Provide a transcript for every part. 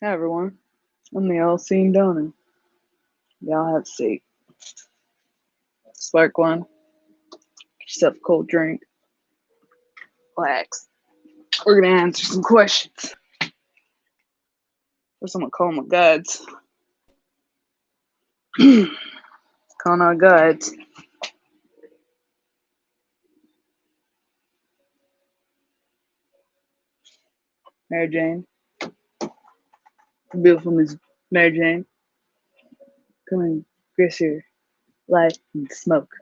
Hey everyone, I'm the all-seeing donor. Y'all have a seat. Spark one. Get yourself a cold drink. Relax. We're gonna answer some questions. First, I'm gonna call my guides. Calling our guides. Mary Jane. Beautiful Miss Mary Jane. Come and grace your light and smoke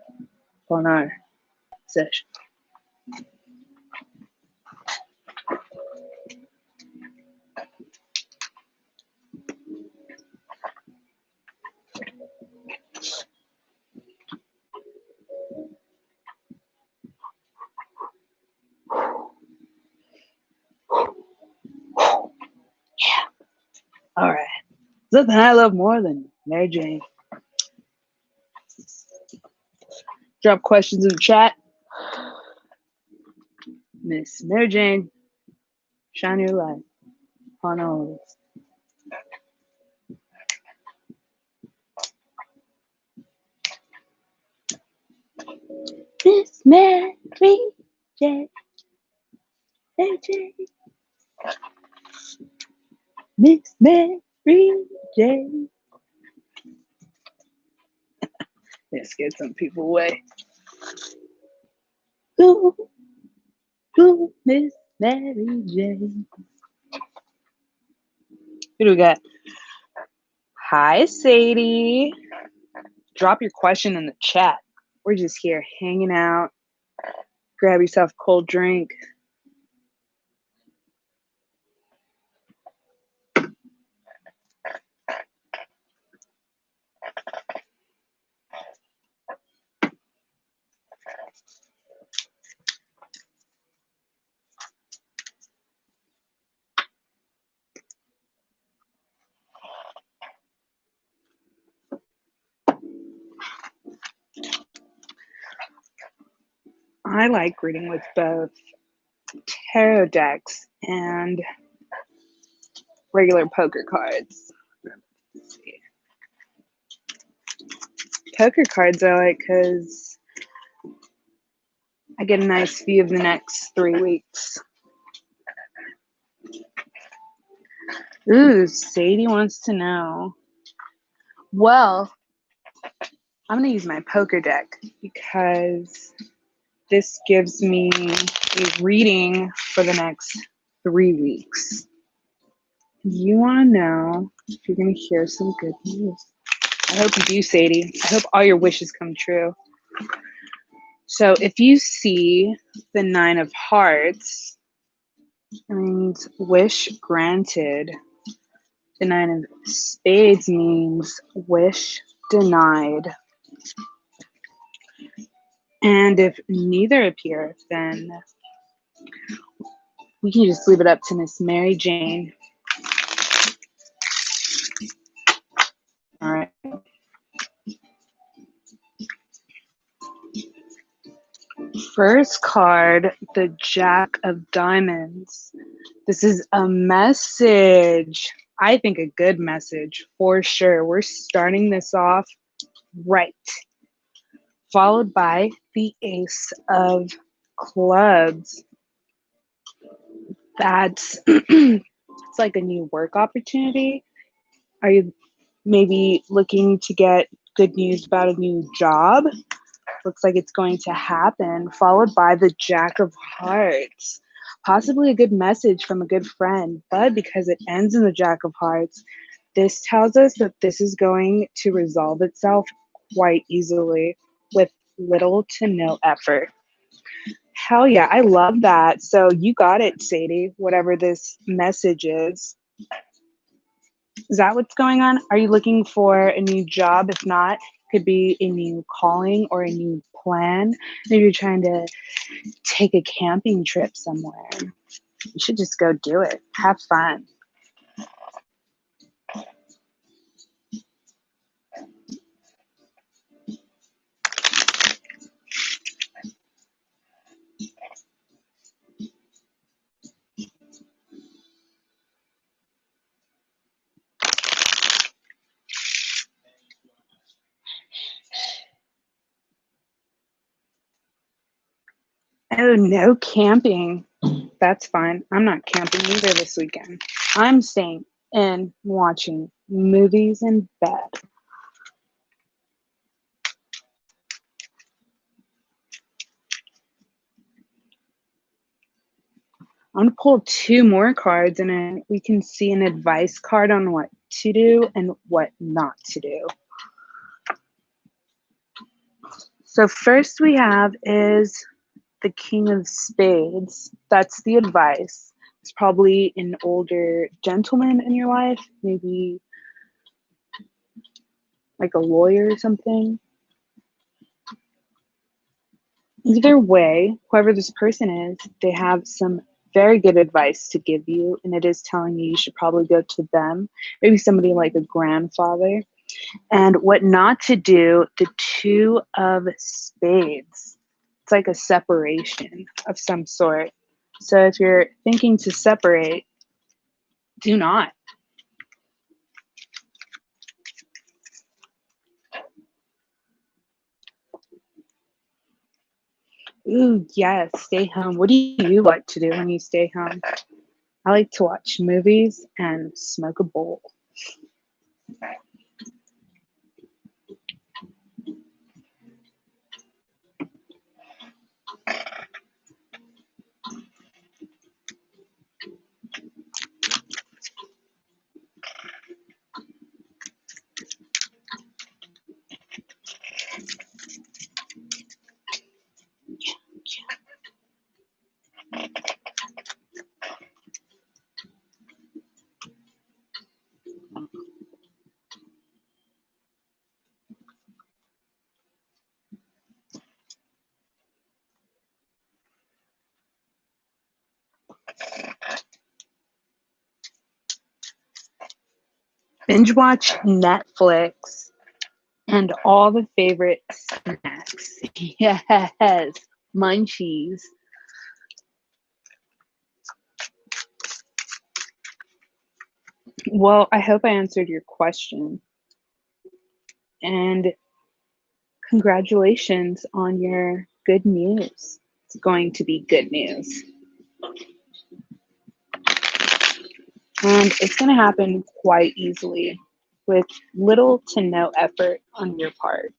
upon our session. Alright. There's nothing I love more than Mary Jane. Drop questions in the chat. Miss Mary Jane, shine your light upon all of us. Miss Mary Jane. Mary Jane. Miss Mary Jane. Let's get some people away. Ooh, ooh, Miss Mary Jane. Who do we got? Hi, Sadie. Drop your question in the chat. We're just here hanging out. Grab yourself a cold drink. I like reading with both tarot decks and regular poker cards. Let's see. Poker cards I like because I get a nice view of the next 3 weeks. Ooh, Sadie wants to know. Well, I'm going to use my poker deck because this gives me a reading for the next 3 weeks. You want to know if you're going to hear some good news. I hope you do, Sadie. I hope all your wishes come true. So if you see the 9 of Hearts, it means wish granted. The 9 of Spades means wish denied. And if neither appear, then we can just leave it up to Miss Mary Jane. All right. First card, the Jack of Diamonds. This is a message. I think a good message for sure. We're starting this off right. Followed by the Ace of Clubs. That's it's like a new work opportunity. Are you maybe looking to get good news about a new job? Looks like it's going to happen. Followed by the Jack of Hearts. Possibly a good message from a good friend, but because it ends in the Jack of Hearts, this tells us that this is going to resolve itself quite easily with little to no effort. Hell yeah, I love that. So you got it, Sadie, whatever this message is. Is that what's going on? Are you looking for a new job? If not, could be a new calling or a new plan. Maybe you're trying to take a camping trip somewhere. You should just go do it. Have fun. Oh, no camping. That's fine. I'm not camping either this weekend. I'm staying in watching movies in bed. I'm going to pull 2 more cards and then we can see an advice card on what to do and what not to do. So first we have is the King of Spades. That's the advice. It's probably an older gentleman in your life, maybe like a lawyer or something. Either way, whoever this person is, they have some very good advice to give you, and it is telling you should probably go to them, maybe somebody like a grandfather. And what not to do, the 2 of Spades. It's like a separation of some sort. So if you're thinking to separate, do not. Ooh, yes, stay home. What do you like to do when you stay home? I like to watch movies and smoke a bowl. Binge watch Netflix and all the favorite snacks. Yes, munchies. Well, I hope I answered your question. And congratulations on your good news. It's going to be good news. And it's going to happen quite easily with little to no effort on your part.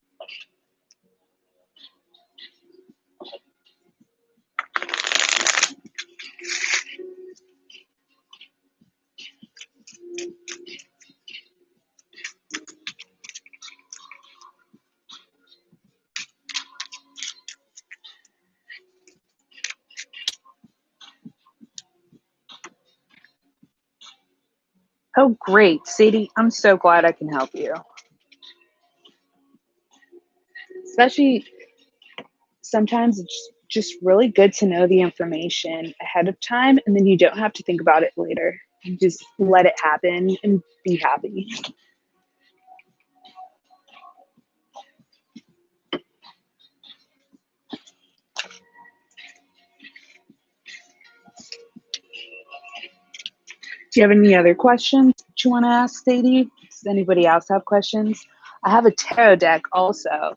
Oh, great. Sadie, I'm so glad I can help you. Especially sometimes it's just really good to know the information ahead of time and then you don't have to think about it later. You just let it happen and be happy. Do you have any other questions that you want to ask, Sadie? Does anybody else have questions? I have a tarot deck also.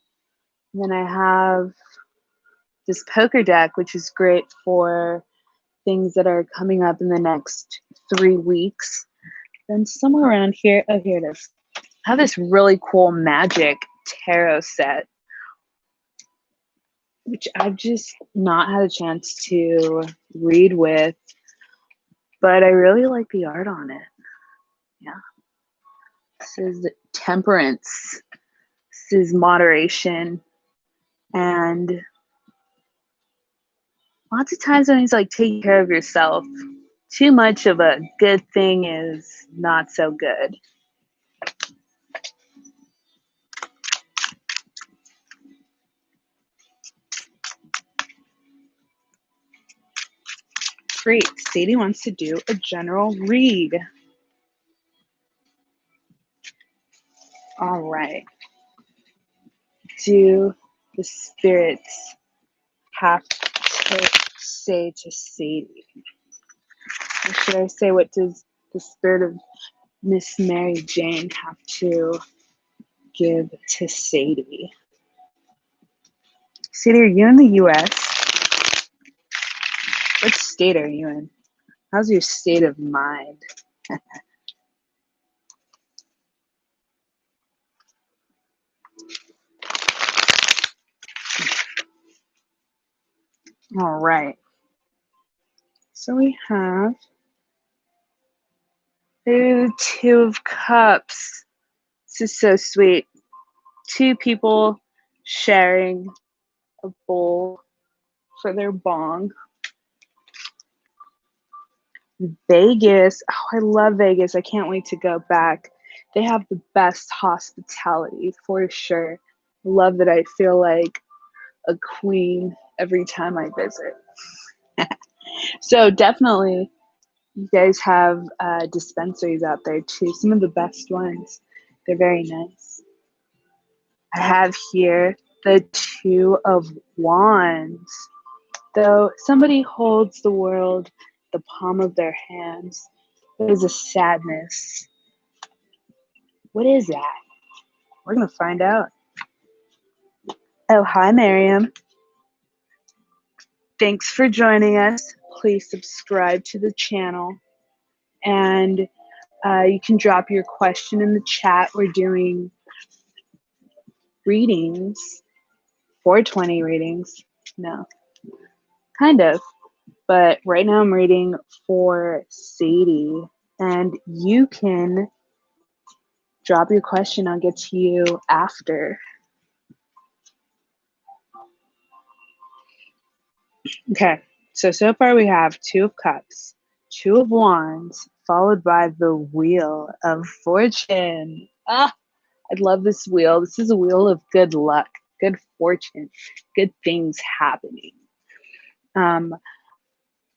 And then I have this poker deck, which is great for things that are coming up in the next 3 weeks. Then somewhere around here, oh, here it is. I have this really cool magic tarot set, which I've just not had a chance to read with, but I really like the art on it. Yeah. This is temperance. This is moderation. And lots of times when it's like taking care of yourself, too much of a good thing is not so good. Great. Sadie wants to do a general read. All right. Do the spirits have to say to Sadie? Or should I say, what does the spirit of Miss Mary Jane have to give to Sadie? Sadie, are you in the US? state are you in? How's your state of mind? All right. So we have the Two of Cups. This is so sweet. Two people sharing a bowl for their bong. Vegas. Oh, I love Vegas. I can't wait to go back. They have the best hospitality for sure. Love that I feel like a queen every time I visit. So definitely, you guys have dispensaries out there too. Some of the best ones. They're very nice. I have here the Two of Wands. Though somebody holds the world the palm of their hands, there is a sadness. What is that? We're going to find out. Oh, hi, Miriam. Thanks for joining us. Please subscribe to the channel. And you can drop your question in the chat. We're doing readings, 420 readings. No, kind of. But right now I'm reading for Sadie. And you can drop your question. I'll get to you after. Okay, so far we have Two of Cups, Two of Wands, followed by the Wheel of Fortune. Ah, I love this wheel. This is a wheel of good luck, good fortune, good things happening.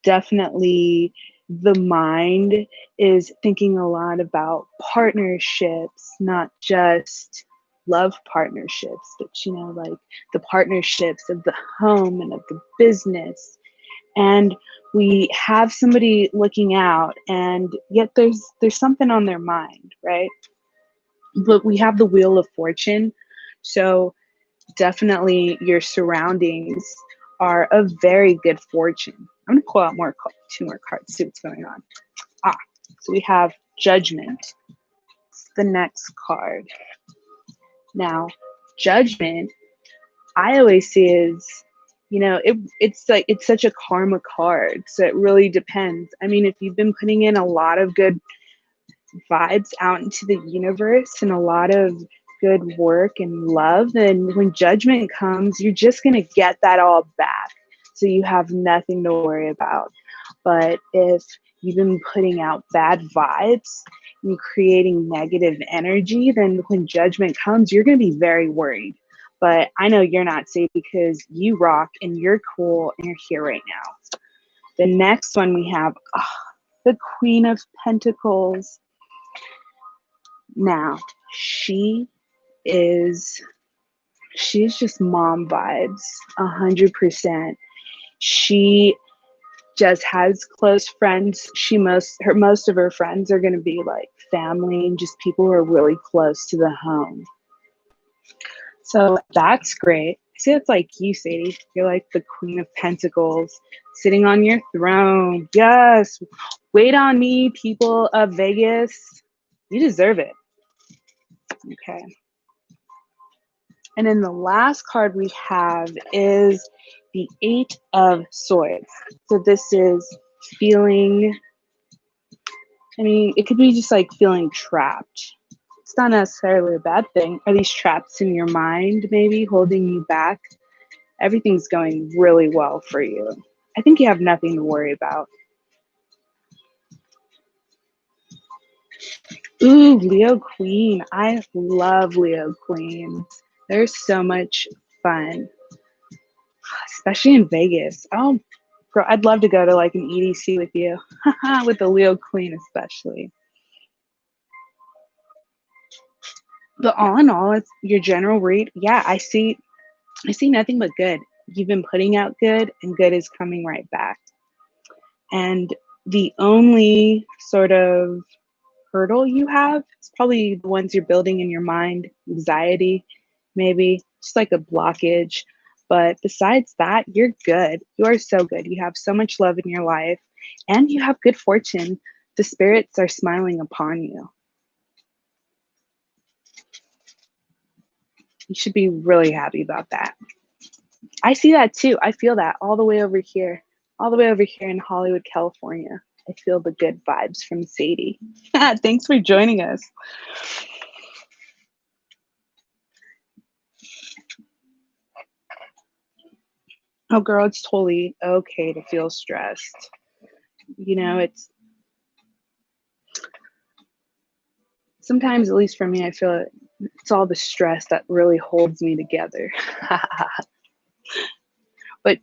Definitely the mind is thinking a lot about partnerships, not just love partnerships, but like the partnerships of the home and of the business. And we have somebody looking out, and yet there's something on their mind, right? But we have the Wheel of Fortune, so definitely your surroundings are of very good fortune. I'm going to pull out two more cards, see what's going on. So we have Judgment. It's the next card. Now, Judgment, I always see is, it's like, it's such a karma card. So it really depends. I mean, if you've been putting in a lot of good vibes out into the universe and a lot of good work and love, and when Judgment comes, you're just going to get that all back. So you have nothing to worry about. But if you've been putting out bad vibes and creating negative energy, then when Judgment comes, you're going to be very worried. But I know you're not safe because you rock and you're cool and you're here right now. The next one we have the Queen of Pentacles. Now, she's just mom vibes, 100%. She just has close friends. Most of her friends are going to be like family and just people who are really close to the home. So that's great. See, it's like you, Sadie. You're like the Queen of Pentacles, sitting on your throne. Yes. Wait on me, people of Vegas. You deserve it. Okay. And then the last card we have is the Eight of Swords. So this is feeling, it could be just like feeling trapped. It's not necessarily a bad thing. Are these traps in your mind maybe holding you back? Everything's going really well for you. I think you have nothing to worry about. Ooh, Leo Queen. I love Leo Queens. They're so much fun, especially in Vegas. Oh, girl, I'd love to go to like an EDC with you, with the Leo Queen especially. But all in all, it's your general read. Yeah, I see nothing but good. You've been putting out good, and good is coming right back. And the only sort of hurdle you have is probably the ones you're building in your mind, anxiety, maybe just like a blockage But besides that, you're good. You are so good. You have so much love in your life and you have good fortune. The spirits are smiling upon you. You should be really happy about that. I see that too. I feel that all the way over here, in Hollywood, California. I feel the good vibes from Sadie. Thanks for joining us. Oh, girl, it's totally okay to feel stressed. You know, it's sometimes, at least for me, I feel it's all the stress that really holds me together. But,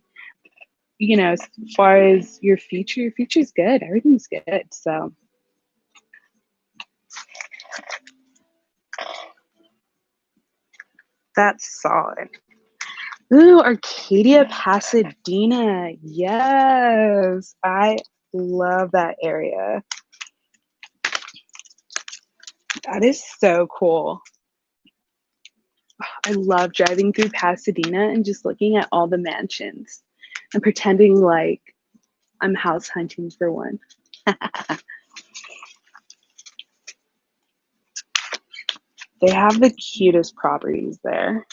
you know, as far as your future's good. Everything's good. So that's solid. Ooh, Arcadia, Pasadena. Yes, I love that area. That is so cool. I love driving through Pasadena and just looking at all the mansions and pretending like I'm house hunting for one. They have the cutest properties there.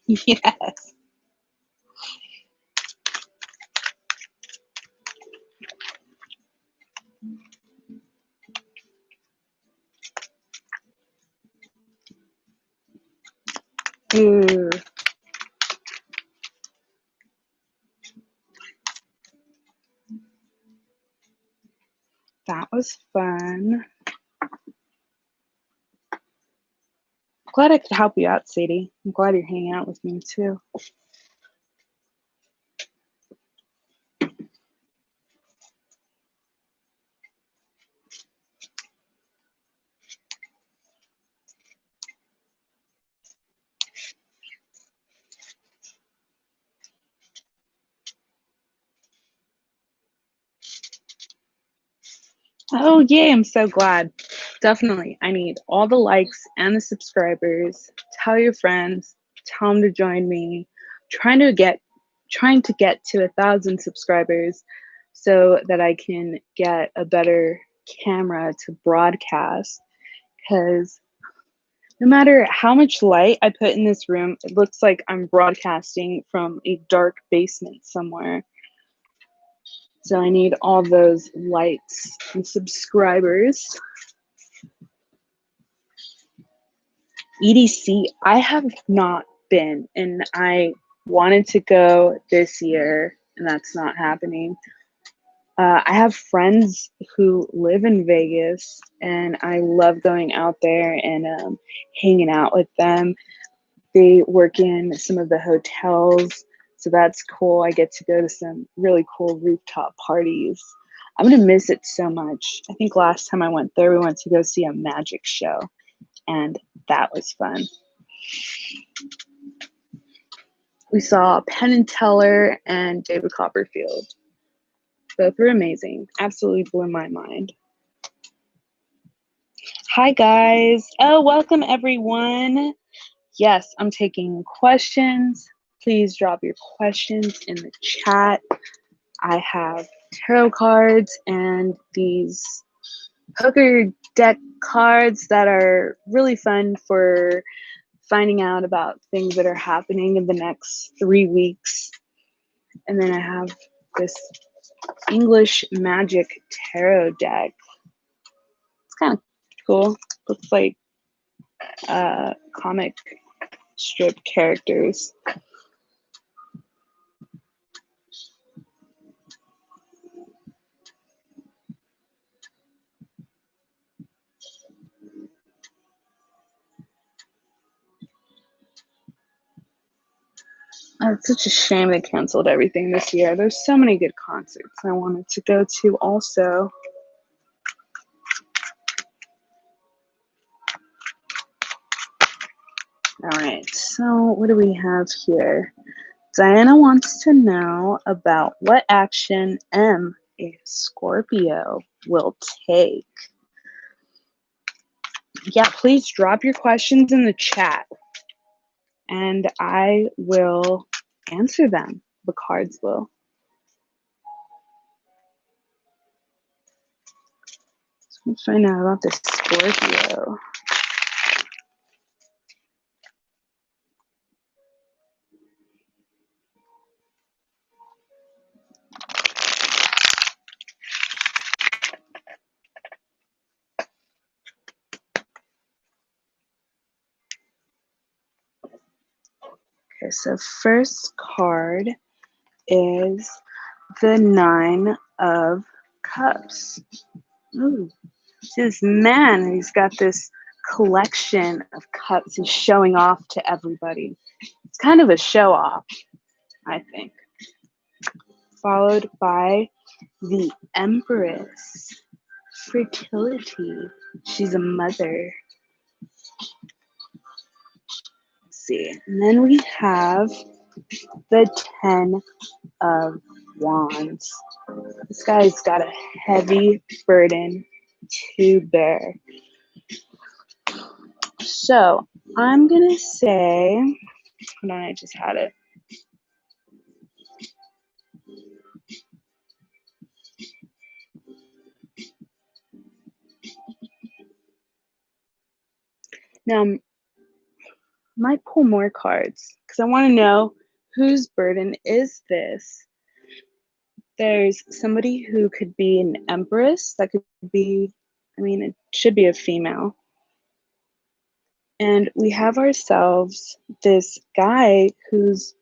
Yes. Ooh. That was fun. Glad I could help you out, Sadie. I'm glad you're hanging out with me too. Oh, yay, I'm so glad. Definitely. I need all the likes and the subscribers. Tell your friends, tell them to join me. Trying to get to 1,000 subscribers so that I can get a better camera to broadcast, because no matter how much light I put in this room, it looks like I'm broadcasting from a dark basement somewhere. So I need all those likes and subscribers. EDC, I have not been, and I wanted to go this year, and that's not happening. I have friends who live in Vegas, and I love going out there and hanging out with them. They work in some of the hotels, so that's cool. I get to go to some really cool rooftop parties. I'm gonna miss it so much. I think last time I went there, we went to go see a magic show, and that was fun. We saw Penn and Teller and David Copperfield. Both were amazing. Absolutely blew my mind. Hi, guys. Oh, welcome, everyone. Yes, I'm taking questions. Please drop your questions in the chat. I have tarot cards and these poker deck cards that are really fun for finding out about things that are happening in the next 3 weeks. And then I have this English Magic Tarot deck. It's kind of cool. Looks like comic strip characters. It's such a shame they canceled everything this year. There's so many good concerts I wanted to go to also. All right, so what do we have here? Diana wants to know about what action M, a Scorpio, will take. Yeah, please drop your questions in the chat. and I will answer them. The cards will. Let's find out about this Scorpio. Okay, so first card is the Nine of Cups. Ooh, this man, he's got this collection of cups he's showing off to everybody. It's kind of a show off, I think. Followed by the Empress. Fertility. She's a mother. Let's see. And then we have the Ten of Wands. This guy's got a heavy burden to bear. So I'm gonna say, hold on, I just had it. Now, I might pull more cards because I want to know whose burden is this. There's somebody who could be an empress. That could be, I mean, it should be a female. And we have ourselves this guy who's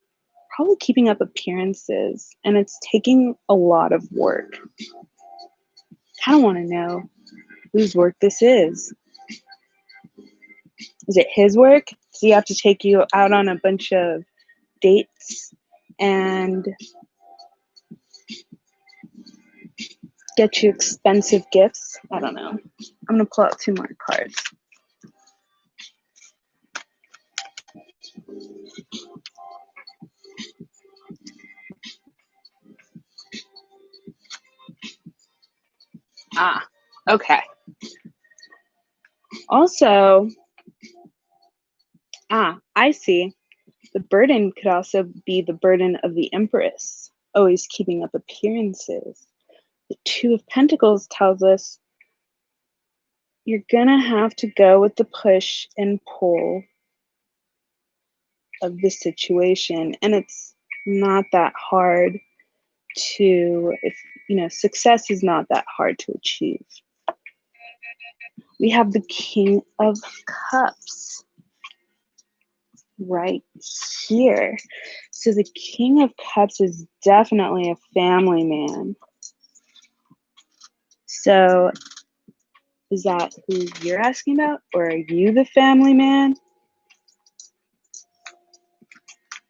probably keeping up appearances, and it's taking a lot of work. I don't want to know whose work this is. Is it his work? Does he have to take you out on a bunch of dates and get you expensive gifts? I don't know. I'm going to pull out 2 more cards. Ah, okay. Also, I see. The burden could also be the burden of the Empress, always keeping up appearances. The Two of Pentacles tells us you're gonna have to go with the push and pull of the situation, and it's not that hard to, if you know, success is not that hard to achieve. We have the King of Cups right here. So the King of Cups is definitely a family man. So is that who you're asking about, or are you the family man?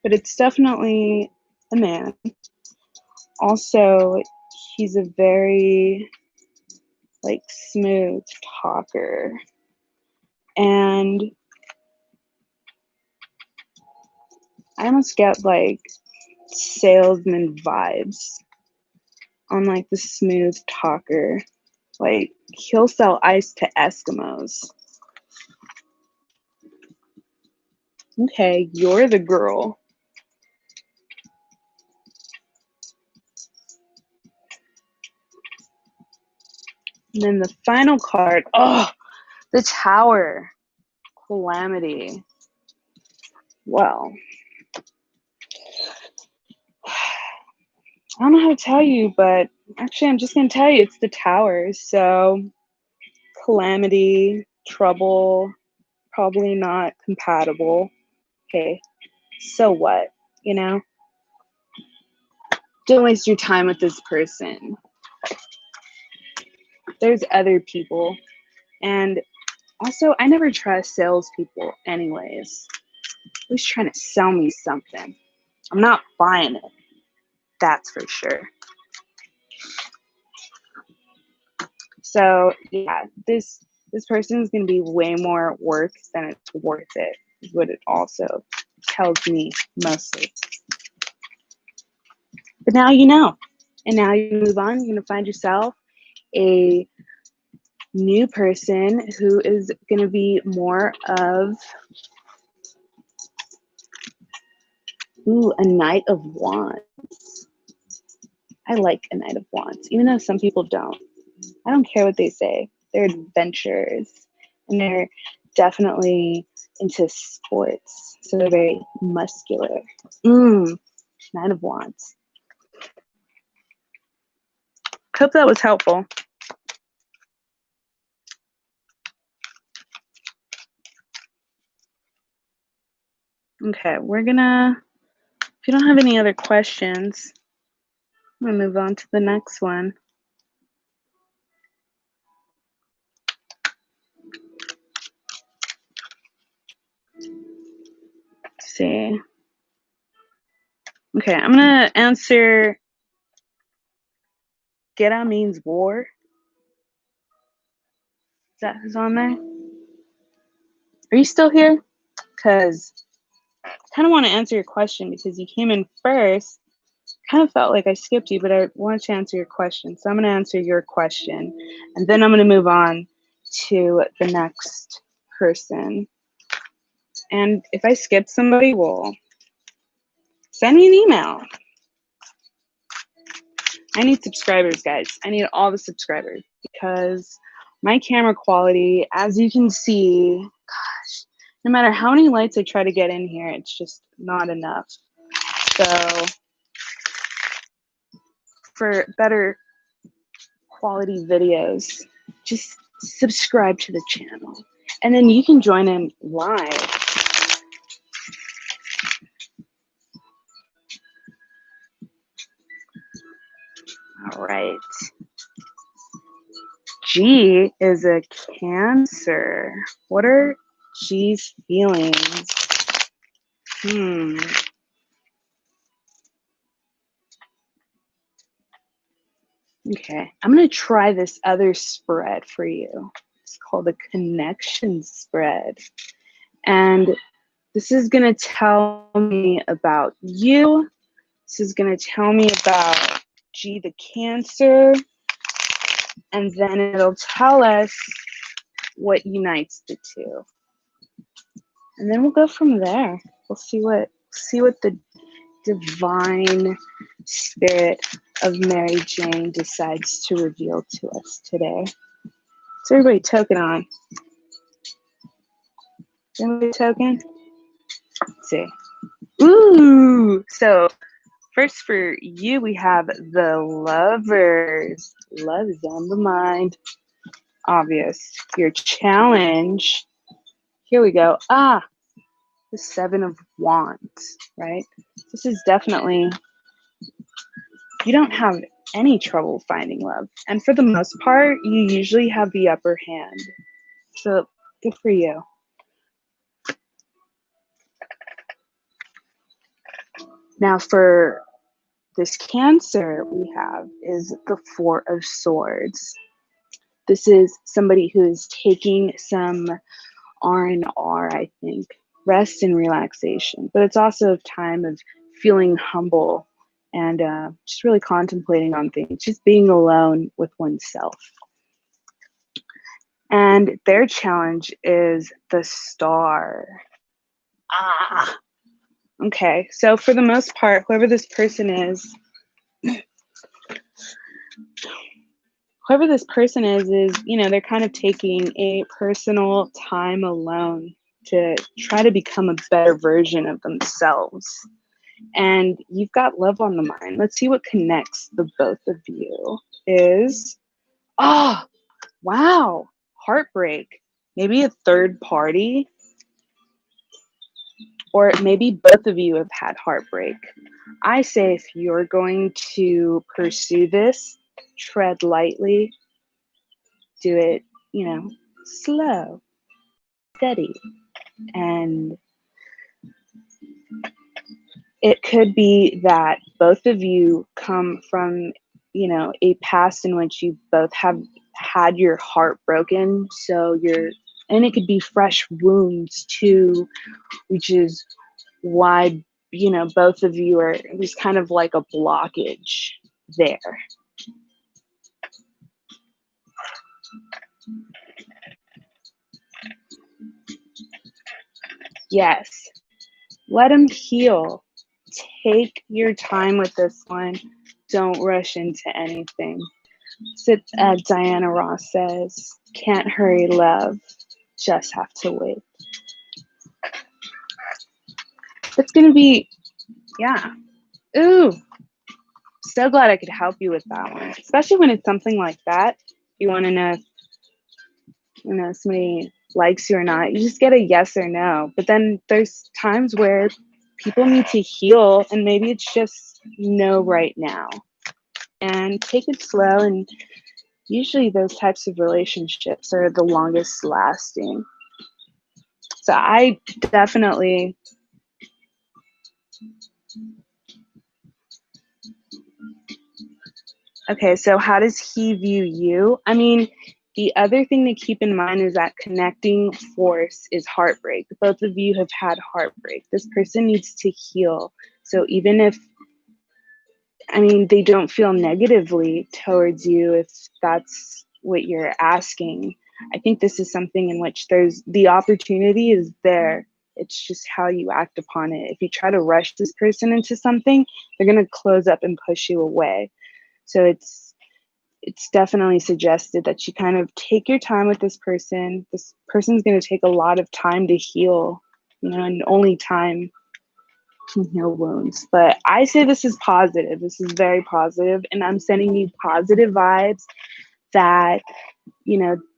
But it's definitely a man. Also, he's a very like smooth talker, and I almost get like salesman vibes on like the smooth talker. Like he'll sell ice to Eskimos. Okay, you're the girl. And then the final card, oh, the Tower. Calamity. Well, I don't know how to tell you, but actually I'm just going to tell you it's the Tower. So calamity, trouble, probably not compatible. Okay, so what? You know? Don't waste your time with this person. There's other people. And also, I never trust salespeople anyways. Who's trying to sell me something? I'm not buying it. That's for sure. So yeah, this person is going to be way more work than it's worth it, is what it also tells me mostly. But now you know. And now you move on. You're going to find yourself a new person who is going to be more of Ooh, a Knight of Wands. I like a Knight of Wands, even though some people don't. I don't care what they say. They're adventurers, and they're definitely into sports, so they're very muscular. Nine of Wands. Hope that was helpful. Okay, we're gonna, if you don't have any other questions, I'm gonna move on to the next one. Let's see. Okay, I'm gonna answer Gera means war. Is that who's on there? Are you still here? Because I kind of want to answer your question because you came in first. Kind of felt like I skipped you, but I wanted to answer your question. So I'm going to answer your question, and then I'm going to move on to the next person. And if I skip somebody, well, send me an email. I need subscribers, guys. I need all the subscribers because my camera quality, as you can see, gosh, no matter how many lights I try to get in here, it's just not enough. So for better quality videos, just subscribe to the channel. And then you can join in live. All right. G is a Cancer. What are G's feelings? Okay, I'm going to try this other spread for you. It's called a connection spread. And this is going to tell me about you. This is going to tell me about G, the Cancer. And then it'll tell us what unites the two. And then we'll go from there. We'll see what the divine spirit of Mary Jane decides to reveal to us today. So everybody token on. Everybody token? Let's see. Ooh! So first for you, we have the Lovers. Love is on the mind. Obvious. Your challenge. Here we go. The Seven of Wands, right? This is definitely, you don't have any trouble finding love. And for the most part, you usually have the upper hand. So good for you. Now for this Cancer we have is the Four of Swords. This is somebody who is taking some R&R, I think, rest and relaxation. But it's also a time of feeling humble and just really contemplating on things, just being alone with oneself. And their challenge is the Star. Okay, so for the most part, whoever this person is, they're kind of taking a personal time alone to try to become a better version of themselves. And you've got love on the mind. Let's see what connects the both of you is, wow, heartbreak. Maybe a third party, or maybe both of you have had heartbreak. I say if you're going to pursue this, tread lightly, do it, slow, steady. And it could be that both of you come from, a past in which you both have had your heart broken. And it could be fresh wounds too, which is why, both of you are, there's kind of like a blockage there. Yes. Let them heal. take your time with this one. Don't rush into anything. Diana Ross says, can't hurry love, just have to wait. It's going to be, yeah. Ooh, so glad I could help you with that one, especially when it's something like that. You want to know if somebody likes you or not. You just get a yes or no. But then there's times where people need to heal, and maybe it's just no right now. And take it slow, and usually those types of relationships are the longest lasting. So I definitely okay, so how does he view you? I mean, the other thing to keep in mind is that connecting force is heartbreak. Both of you have had heartbreak. This person needs to heal. So even if, I mean, they don't feel negatively towards you, if that's what you're asking, I think this is something in which there's the opportunity is there. It's just how you act upon it. If you try to rush this person into something, they're going to close up and push you away. So it's definitely suggested that you kind of take your time with this person. This person's going to take a lot of time to heal, and only time can heal wounds. But I say this is positive. This is very positive, and I'm sending you positive vibes that,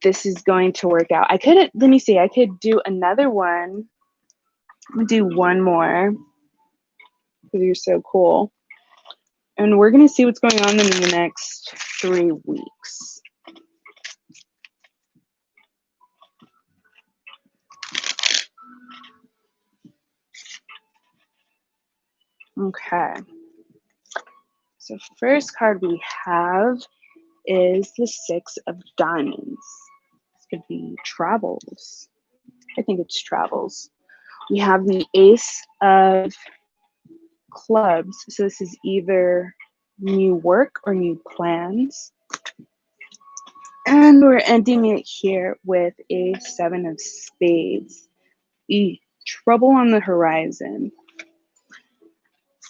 this is going to work out. I could do another one. I'm going to do one more because you're so cool. And we're going to see what's going on in the next 3 weeks. Okay. So first card we have is the Six of Diamonds. This could be travels. I think it's travels. We have the Ace of Clubs. So this is either new work or new plans. And we're ending it here with a Seven of Spades. Trouble on the horizon.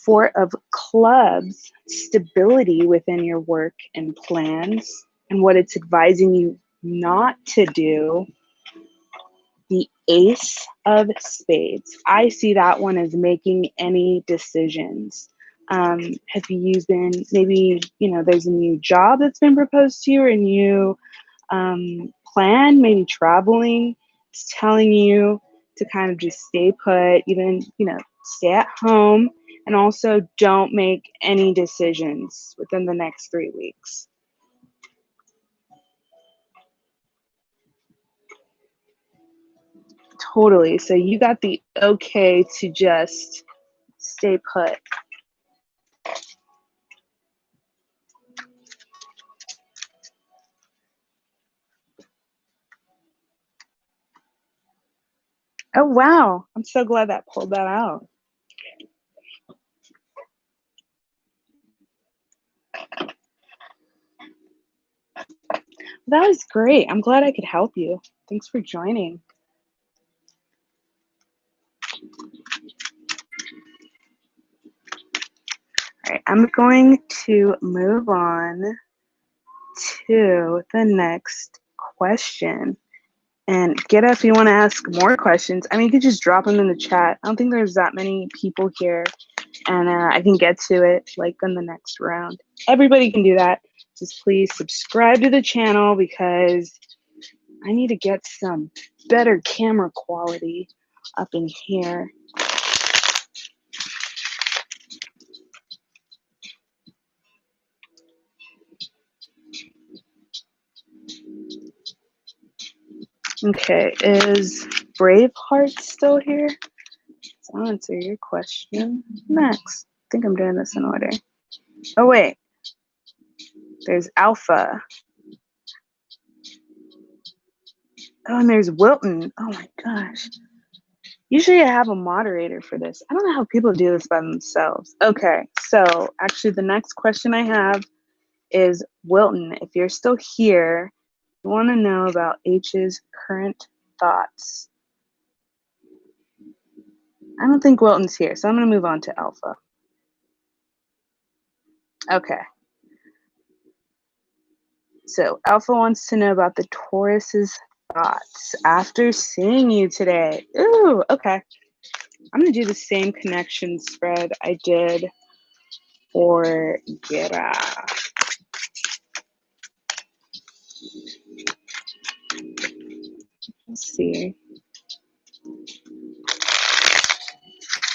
Four of Clubs, stability within your work and plans, and what it's advising you not to do. The Ace of Spades. I see that one as making any decisions. Have you been, maybe, there's a new job that's been proposed to you, or a new plan, maybe traveling. It's telling you to kind of just stay put, even, stay at home, and also don't make any decisions within the next 3 weeks. Totally. So you got the okay to just stay put. Oh, wow. I'm so glad that pulled that out. That was great. I'm glad I could help you. Thanks for joining. All right, I'm going to move on to the next question. And get up if you want to ask more questions. I mean, you could just drop them in the chat. I don't think there's that many people here, and I can get to it like in the next round. Everybody can do that. Just please subscribe to the channel because I need to get some better camera quality up in here. Okay, is Braveheart still here? So I'll answer your question next. I think I'm doing this in order. Oh, wait. There's Alpha. Oh, and there's Wilton. Oh my gosh. Usually I have a moderator for this. I don't know how people do this by themselves. Okay, so actually the next question I have is Wilton. If you're still here, you want to know about H's current thoughts. I don't think Wilton's here, so I'm going to move on to Alpha. Okay. So Alpha wants to know about the Taurus's thoughts after seeing you today. Ooh, okay. I'm gonna do the same connection spread I did for Gira. Let's see.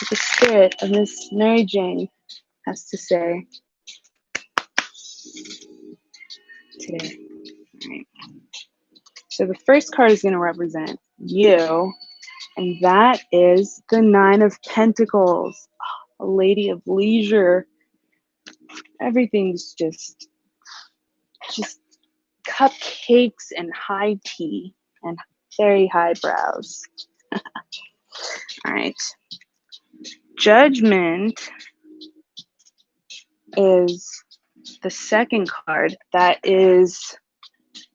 What the spirit of Miss Mary Jane has to say today. All right. So the first card is going to represent you, and that is the Nine of Pentacles, a lady of leisure. Everything's just cupcakes and high tea and very high brows. All right. Judgment is the second card. That is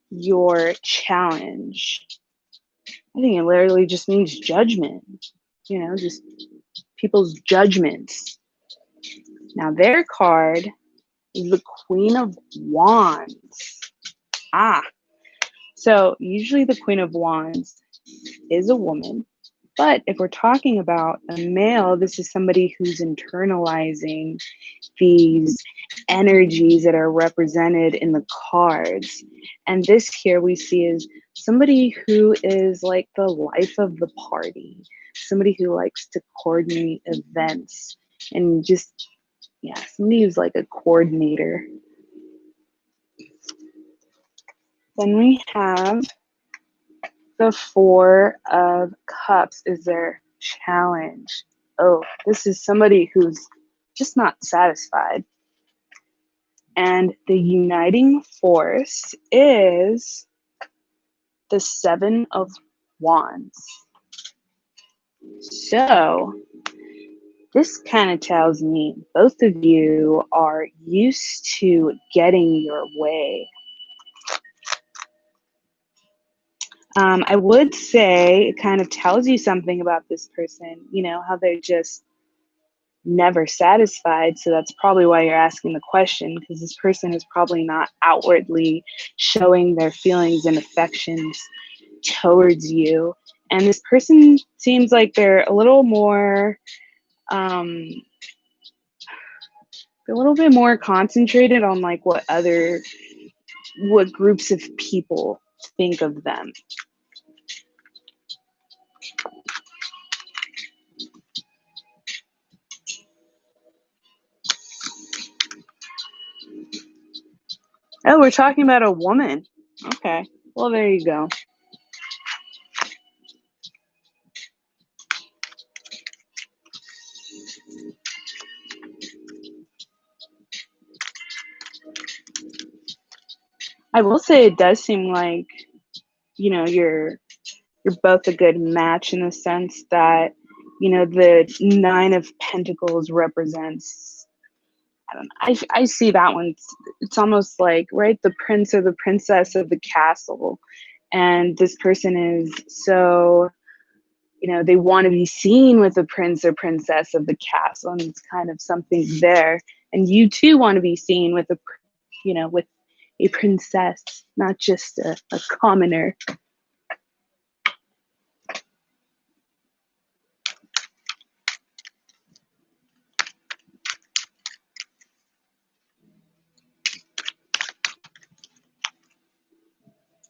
your challenge. I think it literally just means judgment, just people's judgments. Now, their card is the Queen of Wands. So usually the Queen of Wands is a woman. But if we're talking about a male, this is somebody who's internalizing these energies that are represented in the cards. And this here we see is somebody who is like the life of the party, somebody who likes to coordinate events and just, yeah, somebody who's like a coordinator. Then we have the Four of Cups is their challenge. Oh, this is somebody who's just not satisfied. And the uniting force is the Seven of Wands. So this kind of tells me both of you are used to getting your way. I would say it kind of tells you something about this person, how they're just never satisfied. So that's probably why you're asking the question, because this person is probably not outwardly showing their feelings and affections towards you. And this person seems like they're a little more, a little bit more concentrated on like what groups of people think of them. Oh, we're talking about a woman. Okay. Well, there you go. I will say it does seem like, you're both a good match in the sense that, the Nine of Pentacles represents, I don't know, I see that one. It's almost like, right, the prince or the princess of the castle. And this person is so, they want to be seen with the prince or princess of the castle. And it's kind of something there. And you too want to be seen with with a princess, not just a commoner.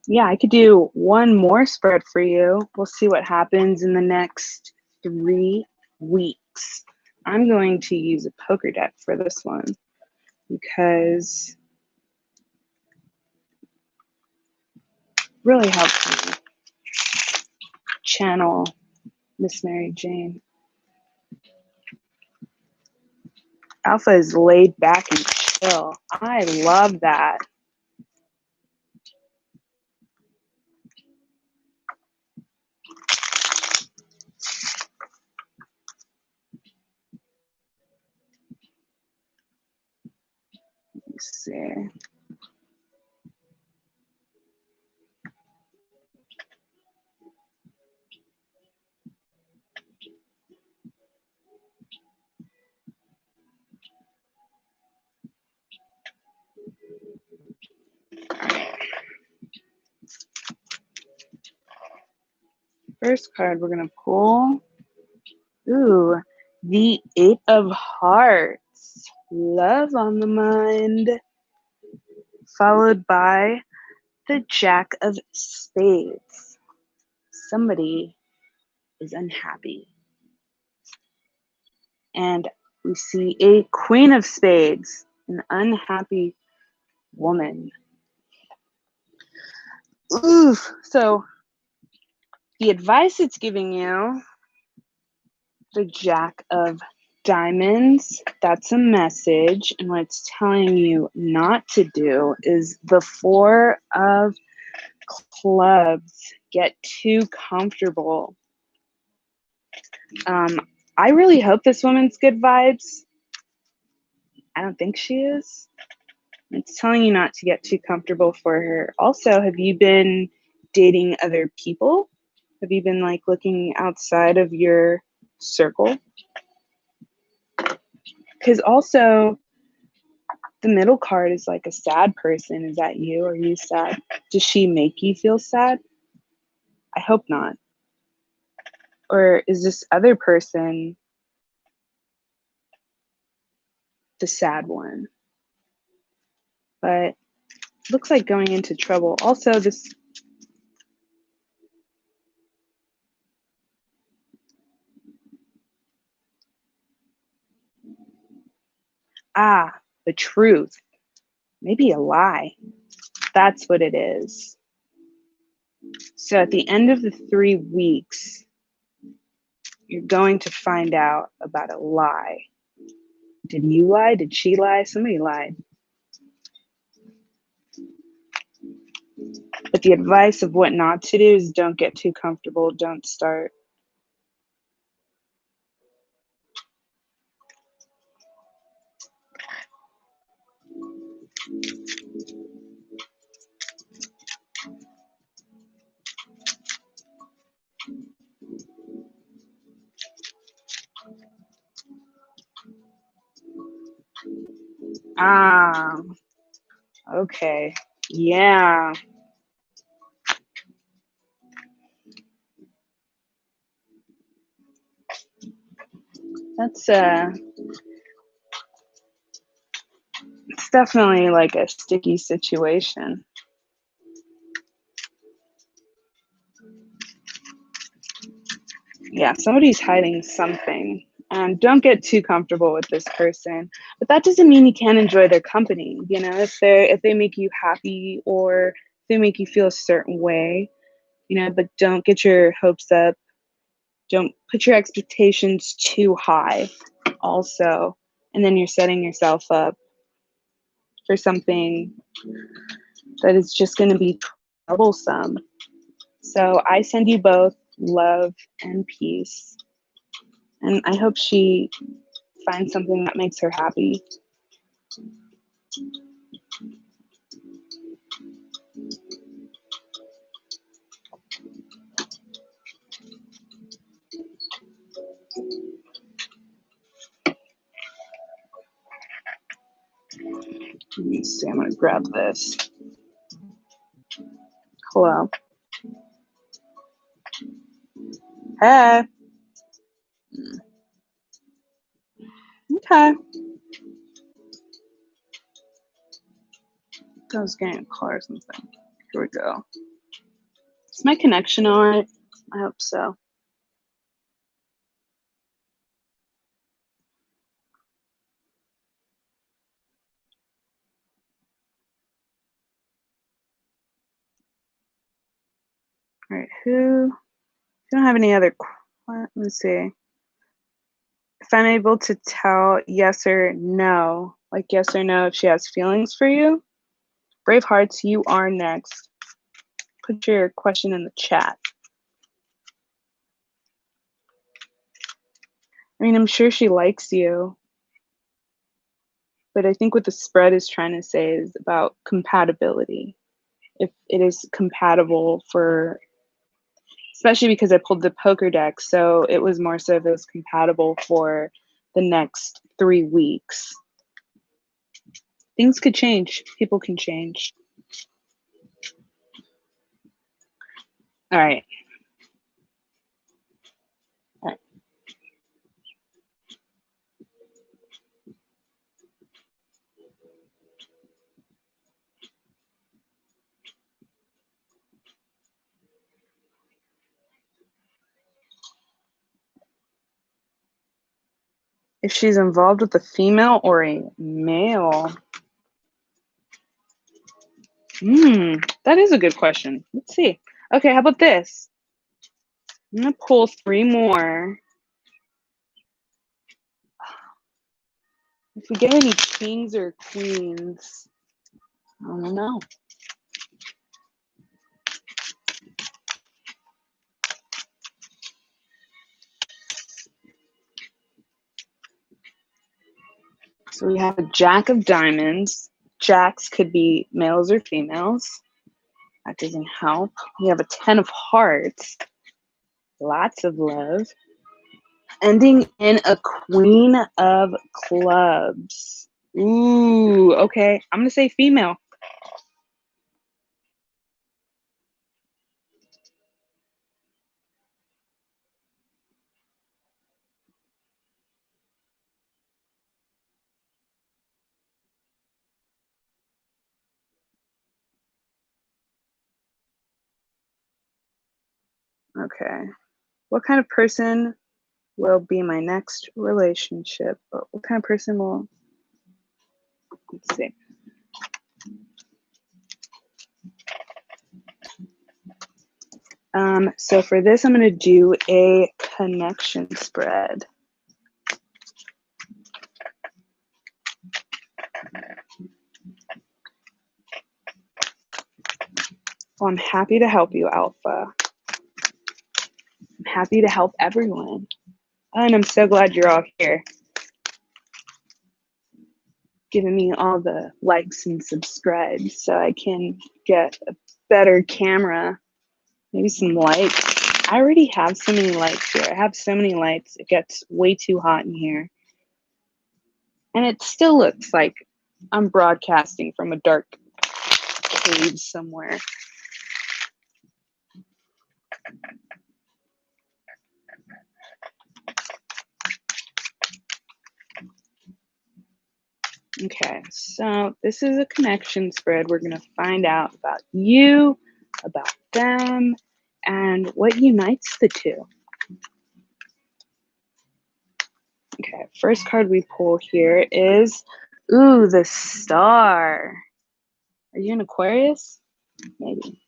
Yeah, I could do one more spread for you. We'll see what happens in the next 3 weeks. I'm going to use a poker deck for this one because it really helps me channel Miss Mary Jane. Alpha is laid back and chill. I love that. Let's see. First card we're going to pull. Ooh, the Eight of Hearts. Love on the mind. Followed by the Jack of Spades. Somebody is unhappy. And we see a Queen of Spades, an unhappy woman. Ooh, so the advice it's giving you, the Jack of Diamonds, that's a message. And what it's telling you not to do is the Four of Clubs. Get too comfortable. I really hope this woman's good vibes. I don't think she is. It's telling you not to get too comfortable for her. Also, have you been dating other people? Have you been like looking outside of your circle? Because also, the middle card is like a sad person. Is that you? Are you sad? Does she make you feel sad? I hope not. Or is this other person the sad one? But looks like going into trouble. Also, this the truth. Maybe a lie. That's what it is. So at the end of the 3 weeks, you're going to find out about a lie. Did you lie? Did she lie? Somebody lied. But the advice of what not to do is don't get too comfortable. Don't start. Okay. Yeah. That's it's definitely like a sticky situation. Yeah, somebody's hiding something. And don't get too comfortable with this person. But that doesn't mean you can't enjoy their company. You know, if they make you happy or if they make you feel a certain way, you know, but don't get your hopes up. Don't put your expectations too high also. And then you're setting yourself up for something that is just going to be troublesome. So I send you both love and peace. And I hope she finds something that makes her happy. Let me see, I'm going to grab this. Hello. Hey. Okay. I was getting a call or something. Here we go. Is my connection all right? I hope so. All right, who? I don't have any other. Let me see. If I'm able to tell yes or no, like yes or no if she has feelings for you. Brave Hearts, you are next. Put your question in the chat. I mean, I'm sure she likes you. But I think what the spread is trying to say is about compatibility. If it is compatible for, especially because I pulled the poker deck, so it was more so if it was compatible for the next 3 weeks. Things could change. People can change. All right. If she's involved with a female or a male. That is a good question. Let's see. Okay, how about this? I'm going to pull 3 more. If we get any kings or queens, I don't know. So we have a Jack of Diamonds. Jacks could be males or females. That doesn't help. We have a 10 of Hearts. Lots of love. Ending in a Queen of Clubs. Ooh, okay. I'm going to say female. Okay. What kind of person will be my next relationship? What kind of person will, let's see. So for this, I'm going to do a connection spread. Well, I'm happy to help you, Alpha. I'm happy to help everyone. And I'm so glad you're all here. Giving me all the likes and subscribes so I can get a better camera. Maybe some lights. I already have so many lights here. I have so many lights. It gets way too hot in here. And it still looks like I'm broadcasting from a dark cave somewhere. Okay, so this is a connection spread. We're going to find out about you, about them, and what unites the two. Okay, first card we pull here is, ooh, the Star. Are you an Aquarius? Maybe.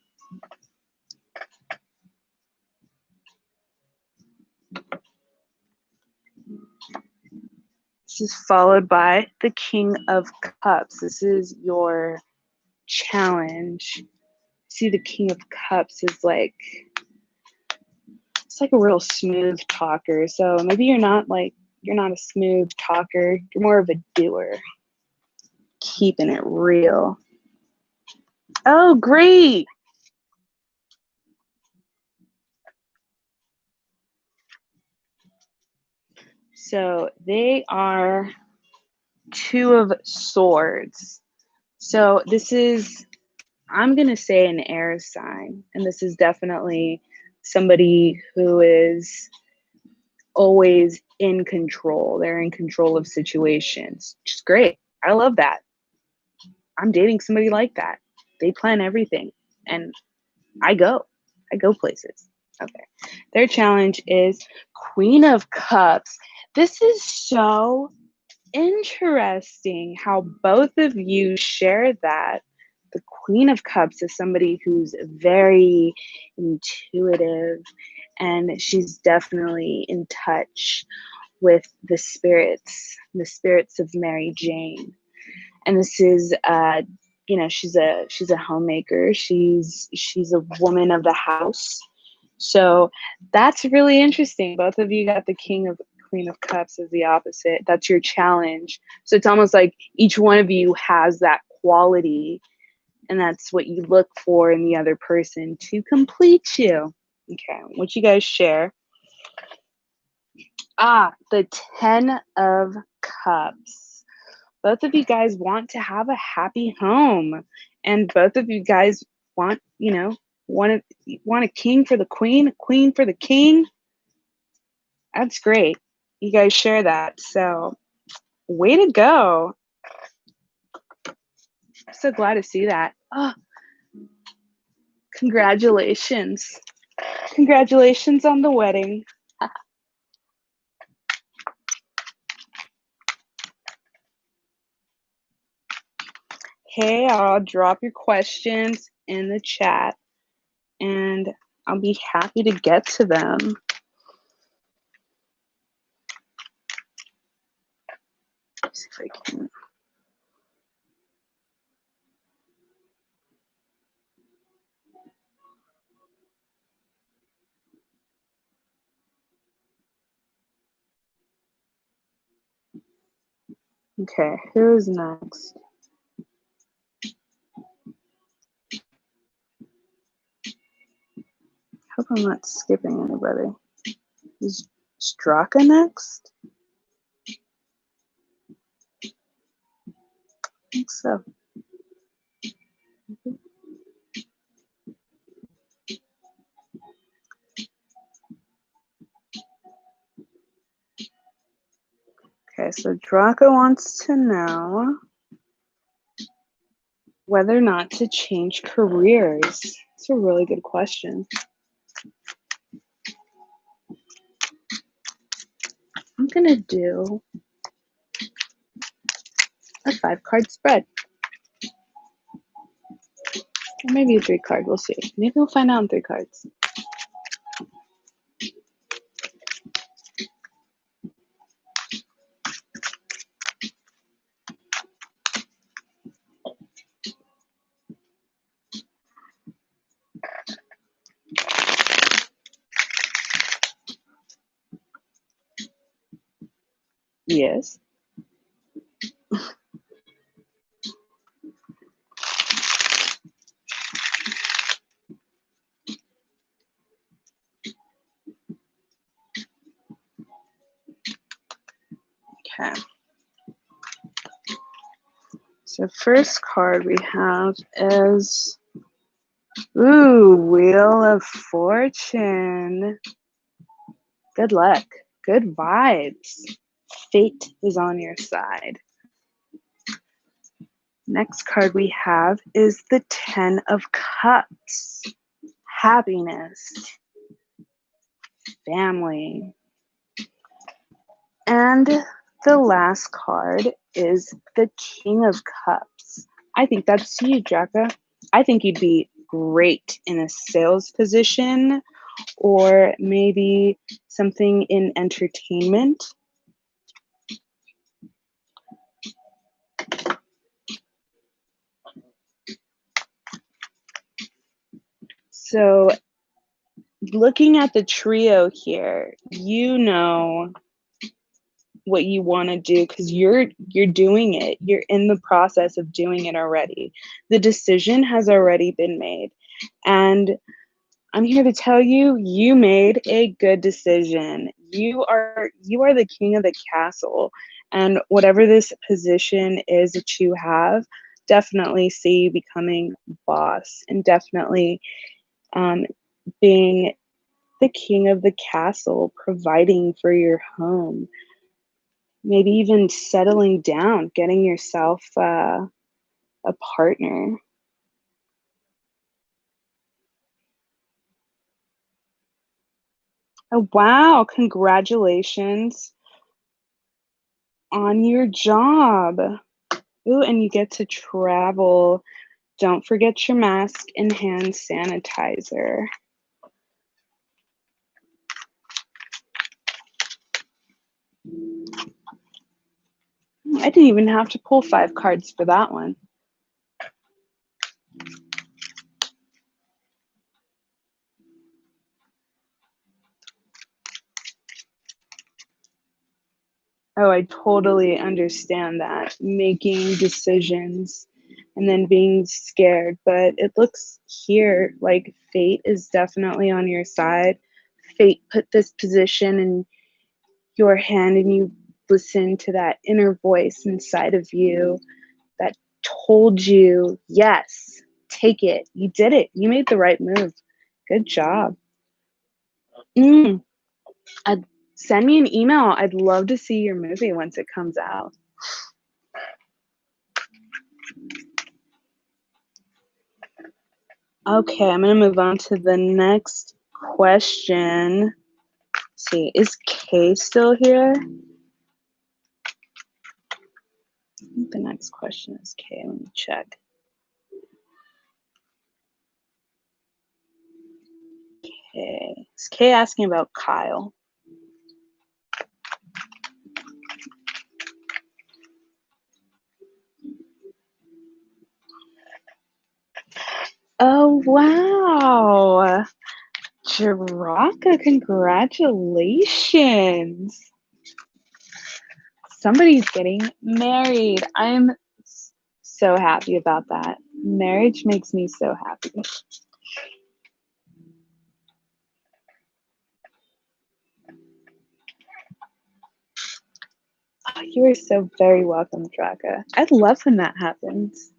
This is followed by the King of Cups. This is your challenge. See, the King of Cups is like, it's like a real smooth talker. So maybe you're not a smooth talker. You're more of a doer. Keeping it real. Oh, great. So they are 2 of Swords. So this is, I'm going to say, an air sign. And this is definitely somebody who is always in control. They're in control of situations, which is great. I love that. I'm dating somebody like that. They plan everything. And I go places. Okay. Their challenge is Queen of Cups. This is so interesting how both of you share that. The Queen of Cups is somebody who's very intuitive, and she's definitely in touch with the spirits of Mary Jane. And this is she's a homemaker. She's a woman of the house. So that's really interesting. Both of you got the Queen of Cups as the opposite. That's your challenge. So it's almost like each one of you has that quality, and that's what you look for in the other person to complete you. Okay, what you guys share. The 10 of Cups. Both of you guys want to have a happy home, and both of you guys want a king for the queen, a queen for the king. That's great. You guys share that. So way to go. I'm so glad to see that. Oh, congratulations. Congratulations on the wedding. okay, I'll drop your questions in the chat and I'll be happy to get to them. Let's see if I can. Okay, who's next? Hope I'm not skipping anybody. Is Straka next? I think so. Okay, so Draka wants to know whether or not to change careers. It's a really good question. I'm gonna do a 5-card spread. Or maybe a 3-card, we'll see. Maybe we'll find out in 3 cards. Yes. Okay. So first card we have is, ooh, Wheel of Fortune. Good luck. Good vibes. Fate is on your side. Next card we have is the 10 of Cups. Happiness. Family. And the last card is the King of Cups. I think that's you, Draka. I think you'd be great in a sales position or maybe something in entertainment. So looking at the trio here, you know what you want to do because you're doing it. You're in the process of doing it already. The decision has already been made. And I'm here to tell you, you made a good decision. You are the king of the castle. And whatever this position is that you have, definitely see you becoming boss and definitely being the king of the castle, providing for your home. Maybe even settling down, getting yourself a partner. Oh, wow. Congratulations on your job. Ooh, and you get to travel. Don't forget your mask and hand sanitizer. I didn't even have to pull 5 cards for that one. Oh, I totally understand that. Making decisions and then being scared. But it looks here like fate is definitely on your side. Fate put this position in your hand and you listen to that inner voice inside of you that told you, yes, take it. You did it. You made the right move. Good job. Send me an email. I'd love to see your movie once it comes out. Okay, I'm going to move on to the next question. Let's see, is Kay still here? I think the next question is Kay. Let me check. Okay. Is Kay asking about Kyle? Oh, wow. Jiraka, congratulations. Somebody's getting married. I'm so happy about that. Marriage makes me so happy. Oh, you are so very welcome, Draka. I love when that happens.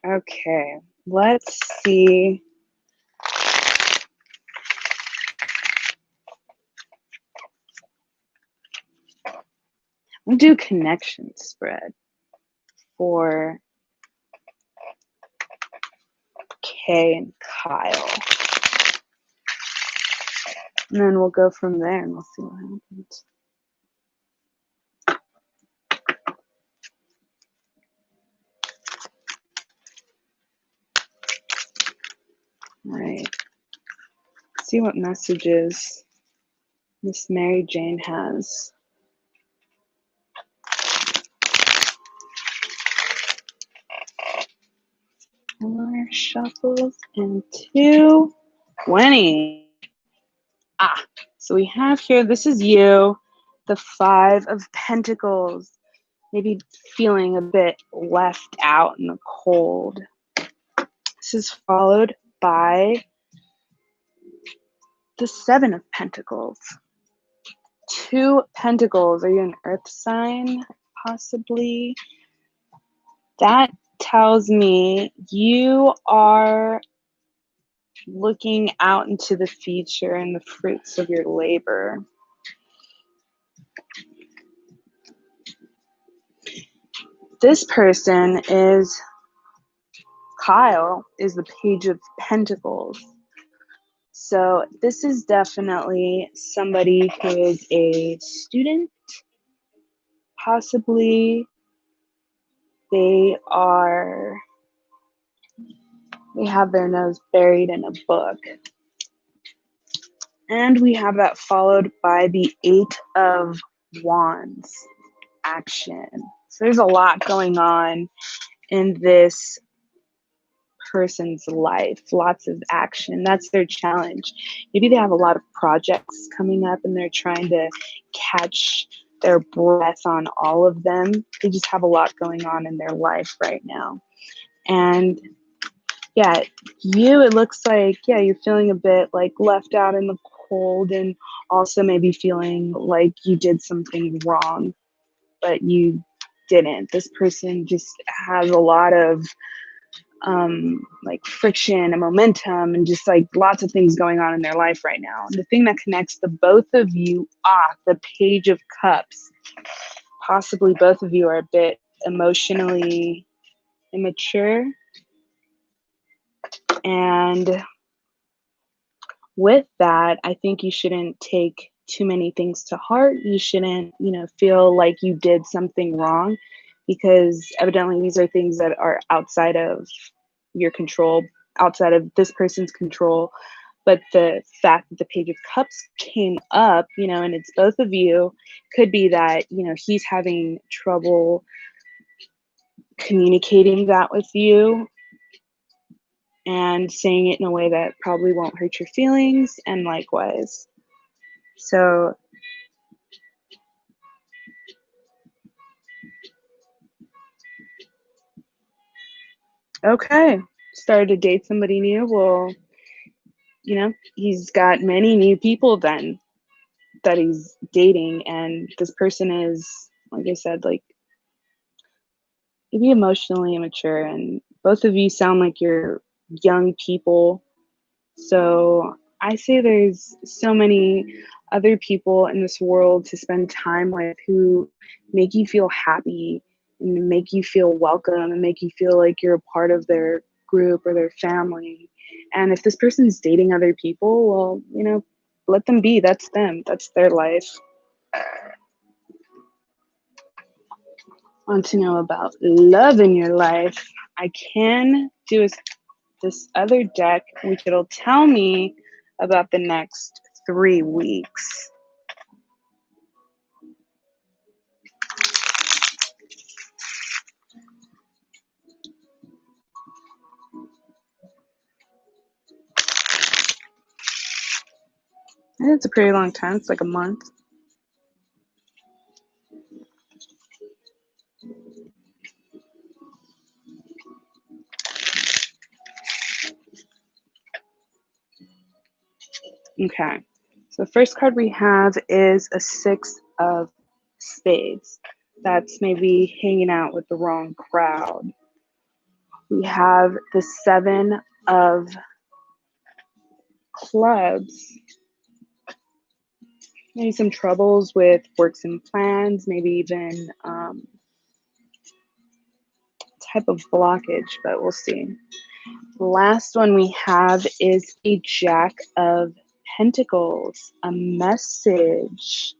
Okay, let's see. We'll do connection spread for Kay and Kyle. And then we'll go from there and we'll see what happens. All right. Let's see what messages Miss Mary Jane has. Four shuffles and 220. So we have here, this is you, the 5 of Pentacles. Maybe feeling a bit left out in the cold. This is followed by the 7 of Pentacles. 2 Pentacles. Are you an earth sign? Possibly. That tells me you are looking out into the future and the fruits of your labor. This person is Kyle, is the Page of Pentacles. So this is definitely somebody who is a student. Possibly they have their nose buried in a book. And we have that followed by the 8 of Wands. Action. So there's a lot going on in this person's life, lots of action. That's their challenge. Maybe they have a lot of projects coming up and they're trying to catch their breath on all of them. They just have a lot going on in their life right now. And yeah, it looks like, you're feeling a bit like left out in the cold and also maybe feeling like you did something wrong, but you didn't. This person just has a lot of like friction and momentum and just like lots of things going on in their life right now. And the thing that connects the both of you, the Page of Cups. Possibly both of you are a bit emotionally immature. And with that, I think you shouldn't take too many things to heart. You shouldn't, feel like you did something wrong, because evidently these are things that are outside of your control, outside of this person's control. But the fact that the Page of Cups came up, and it's both of you, could be that, he's having trouble communicating that with you and saying it in a way that probably won't hurt your feelings, and likewise. So okay, started to date somebody new. Well, he's got many new people then that he's dating, and this person is, like I said, like maybe emotionally immature, and both of you sound like you're young people. So I say there's so many other people in this world to spend time with who make you feel happy and make you feel welcome and make you feel like you're a part of their group or their family. And if this person's dating other people, well, let them be. That's them. That's their life. Want to know about love in your life? I can do this other deck, which it'll tell me about the next 3 weeks. And it's a pretty long time. It's like a month. Okay. So the first card we have is a 6 of spades. That's maybe hanging out with the wrong crowd. We have the 7 of clubs. Maybe some troubles with works and plans, maybe even type of blockage, but we'll see. The last one we have is a Jack of Pentacles, a message.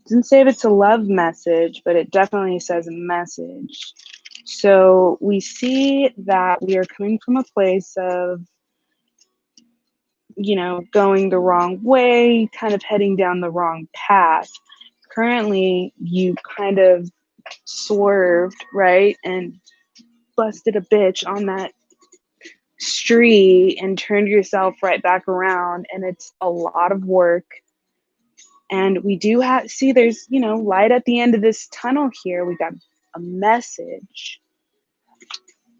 Doesn't say if it's a love message, but it definitely says a message. So we see that we are coming from a place of, going the wrong way, kind of heading down the wrong path. Currently, you kind of swerved, right? And busted a bitch on that street and turned yourself right back around. And it's a lot of work. And we do see there's, light at the end of this tunnel here. We got a message.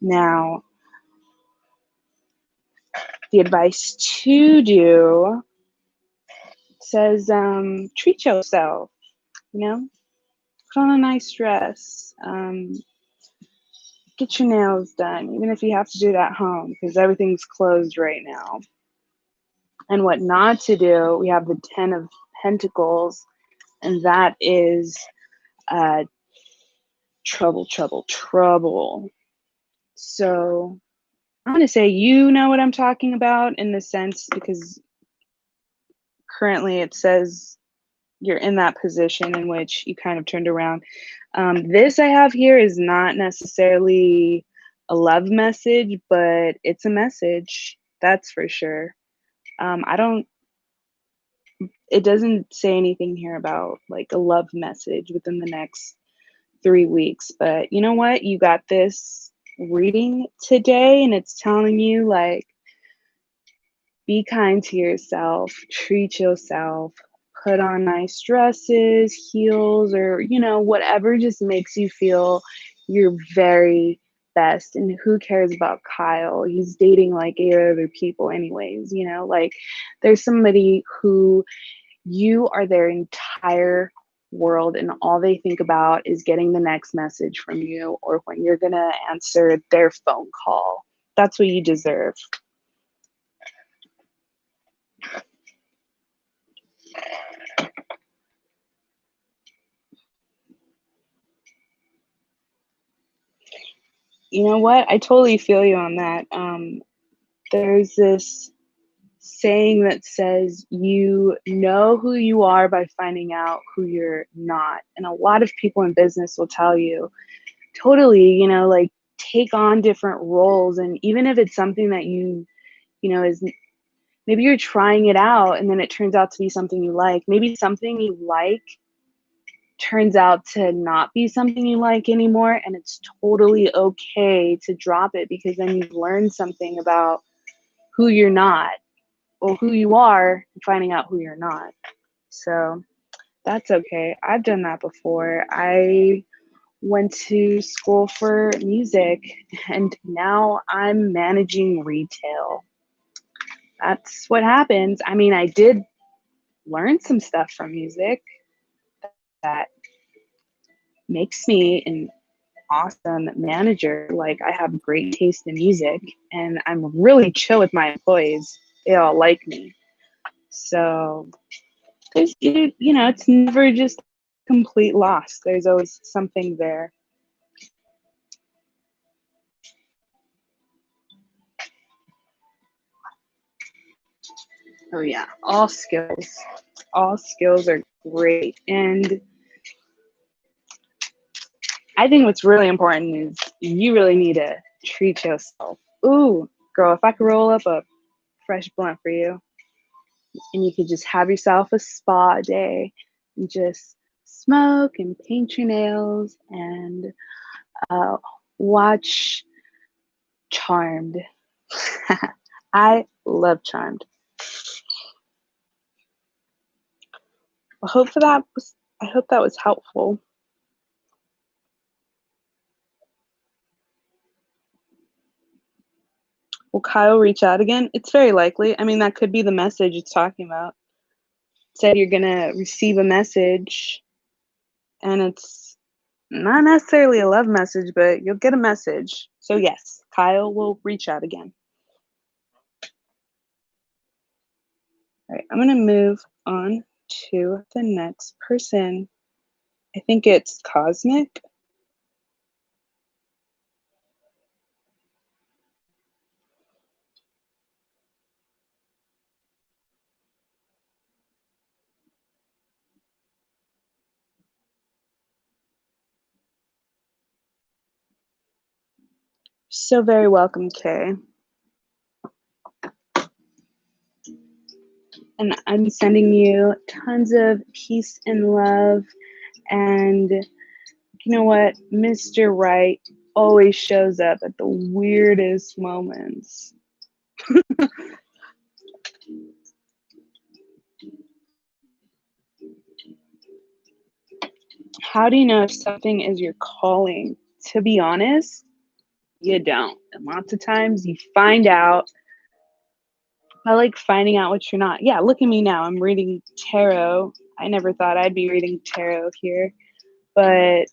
Now, the advice to do says treat yourself, put on a nice dress, get your nails done, even if you have to do it at home because everything's closed right now. And what not to do, we have the 10 of Pentacles, and that is trouble, trouble, trouble. So I'm going to say you know what I'm talking about in the sense because currently it says you're in that position in which you kind of turned around. This I have here is not necessarily a love message, but it's a message. That's for sure. It doesn't say anything here about like a love message within the next 3 weeks, but you know what? You got this reading today and it's telling you like, be kind to yourself, treat yourself, put on nice dresses, heels, or, whatever just makes you feel your very best. And who cares about Kyle? He's dating like 8 other people anyways, like there's somebody who you are their entire world and all they think about is getting the next message from you or when you're going to answer their phone call. That's what you deserve. You know what? I totally feel you on that. There's this saying that says you know who you are by finding out who you're not. And a lot of people in business will tell you totally, like take on different roles. And even if it's something that is maybe you're trying it out and then it turns out to be something you like. Maybe something you like turns out to not be something you like anymore, and it's totally okay to drop it because then you've learned something about who you're not or who you are and finding out who you're not. So that's okay. I've done that before. I went to school for music and now I'm managing retail. That's what happens. I mean, I did learn some stuff from music that makes me an awesome manager. Like I have great taste in music and I'm really chill with my employees. They all like me. So there's, it's never just complete loss. There's always something there. Oh yeah, all skills are great. And I think what's really important is you really need to treat yourself. Ooh, girl, if I could roll up a fresh blunt for you and you could just have yourself a spa day and just smoke and paint your nails and uh, watch Charmed. I love Charmed. I hope that was helpful. Will Kyle reach out again? It's very likely. I mean, that could be the message it's talking about. It said you're gonna receive a message, and it's not necessarily a love message, but you'll get a message. So yes, Kyle will reach out again. All right, I'm gonna move on to the next person. I think it's Cosmic. So very welcome, Kay. And I'm sending you tons of peace and love. And you know what? Mr. Right always shows up at the weirdest moments. How do you know if something is your calling? To be honest, you don't. And lots of times you find out. I like finding out what you're not. Yeah, look at me now. I'm reading tarot. I never thought I'd be reading tarot here, but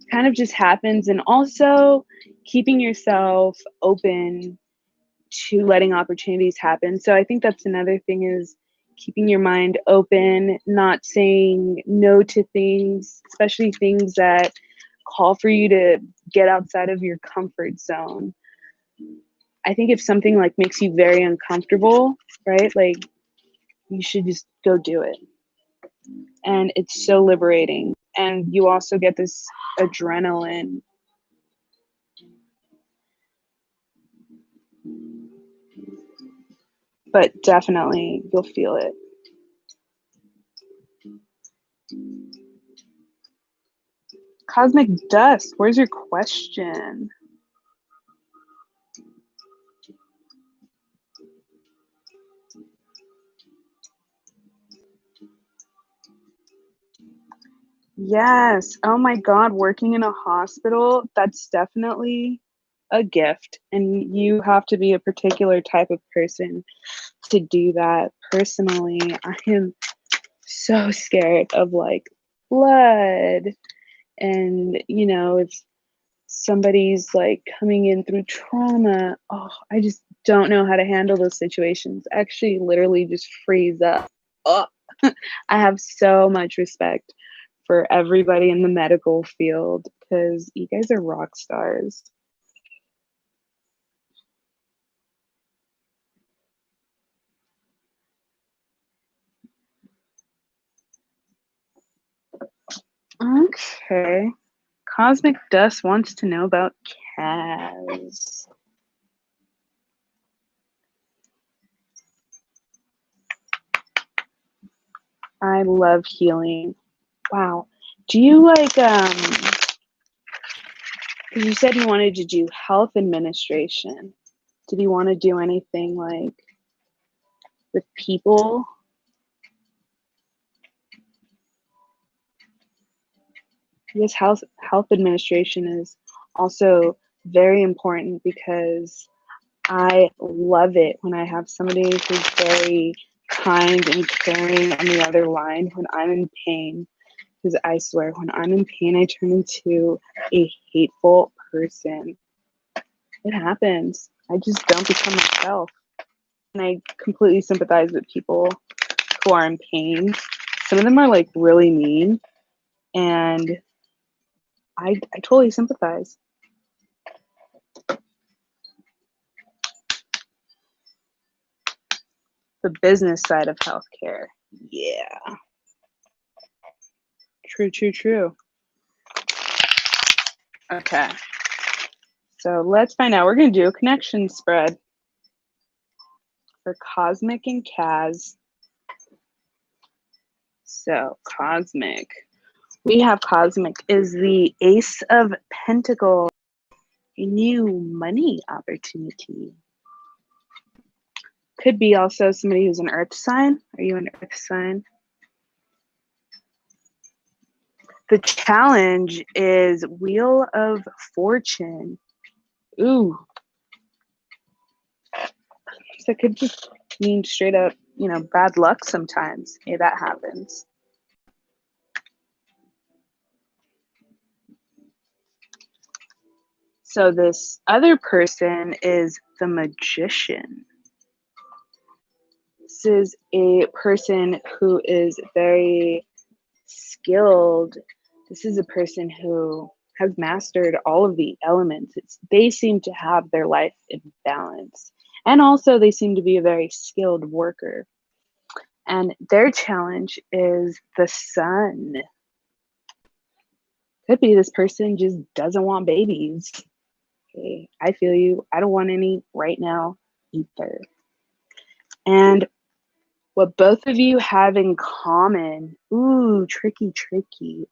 kind of just happens. And also keeping yourself open to letting opportunities happen. So I think that's another thing is keeping your mind open, not saying no to things, especially things that call for you to get outside of your comfort zone. I think if something like makes you very uncomfortable, right? Like you should just go do it. And it's so liberating. And you also get this adrenaline. But definitely you'll feel it. Cosmic Dust, where's your question? Yes. Oh my God, working in a hospital, that's definitely a gift. And you have to be a particular type of person to do that. Personally, I am so scared of like blood and, if somebody's like coming in through trauma. Oh, I just don't know how to handle those situations. I actually literally just freeze up. Oh, I have so much respect for everybody in the medical field because you guys are rock stars. Okay. Cosmic Dust wants to know about Kaz. I love healing. Wow. Do you like because you said you wanted to do health administration. Did you want to do anything like with people? Because health administration is also very important because I love it when I have somebody who's very kind and caring on the other line when I'm in pain. Because I swear, when I'm in pain, I turn into a hateful person. It happens. I just don't become myself. And I completely sympathize with people who are in pain. Some of them are like really mean, and I totally sympathize. The business side of healthcare. Yeah. True, true, true. Okay. So let's find out. We're going to do a connection spread for Cosmic and Kaz. So Cosmic. We have Cosmic is the Ace of Pentacles, a new money opportunity. Could be also somebody who's an earth sign. Are you an earth sign? The challenge is Wheel of Fortune. Ooh. So it could just mean straight up, bad luck sometimes. Hey, that happens. So this other person is the Magician. This is a person who is very skilled. This is a person who has mastered all of the elements. They seem to have their life in balance. And also they seem to be a very skilled worker. And their challenge is the Sun. Could be this person just doesn't want babies. Okay, I feel you. I don't want any right now either. And what both of you have in common, ooh, tricky, trickery.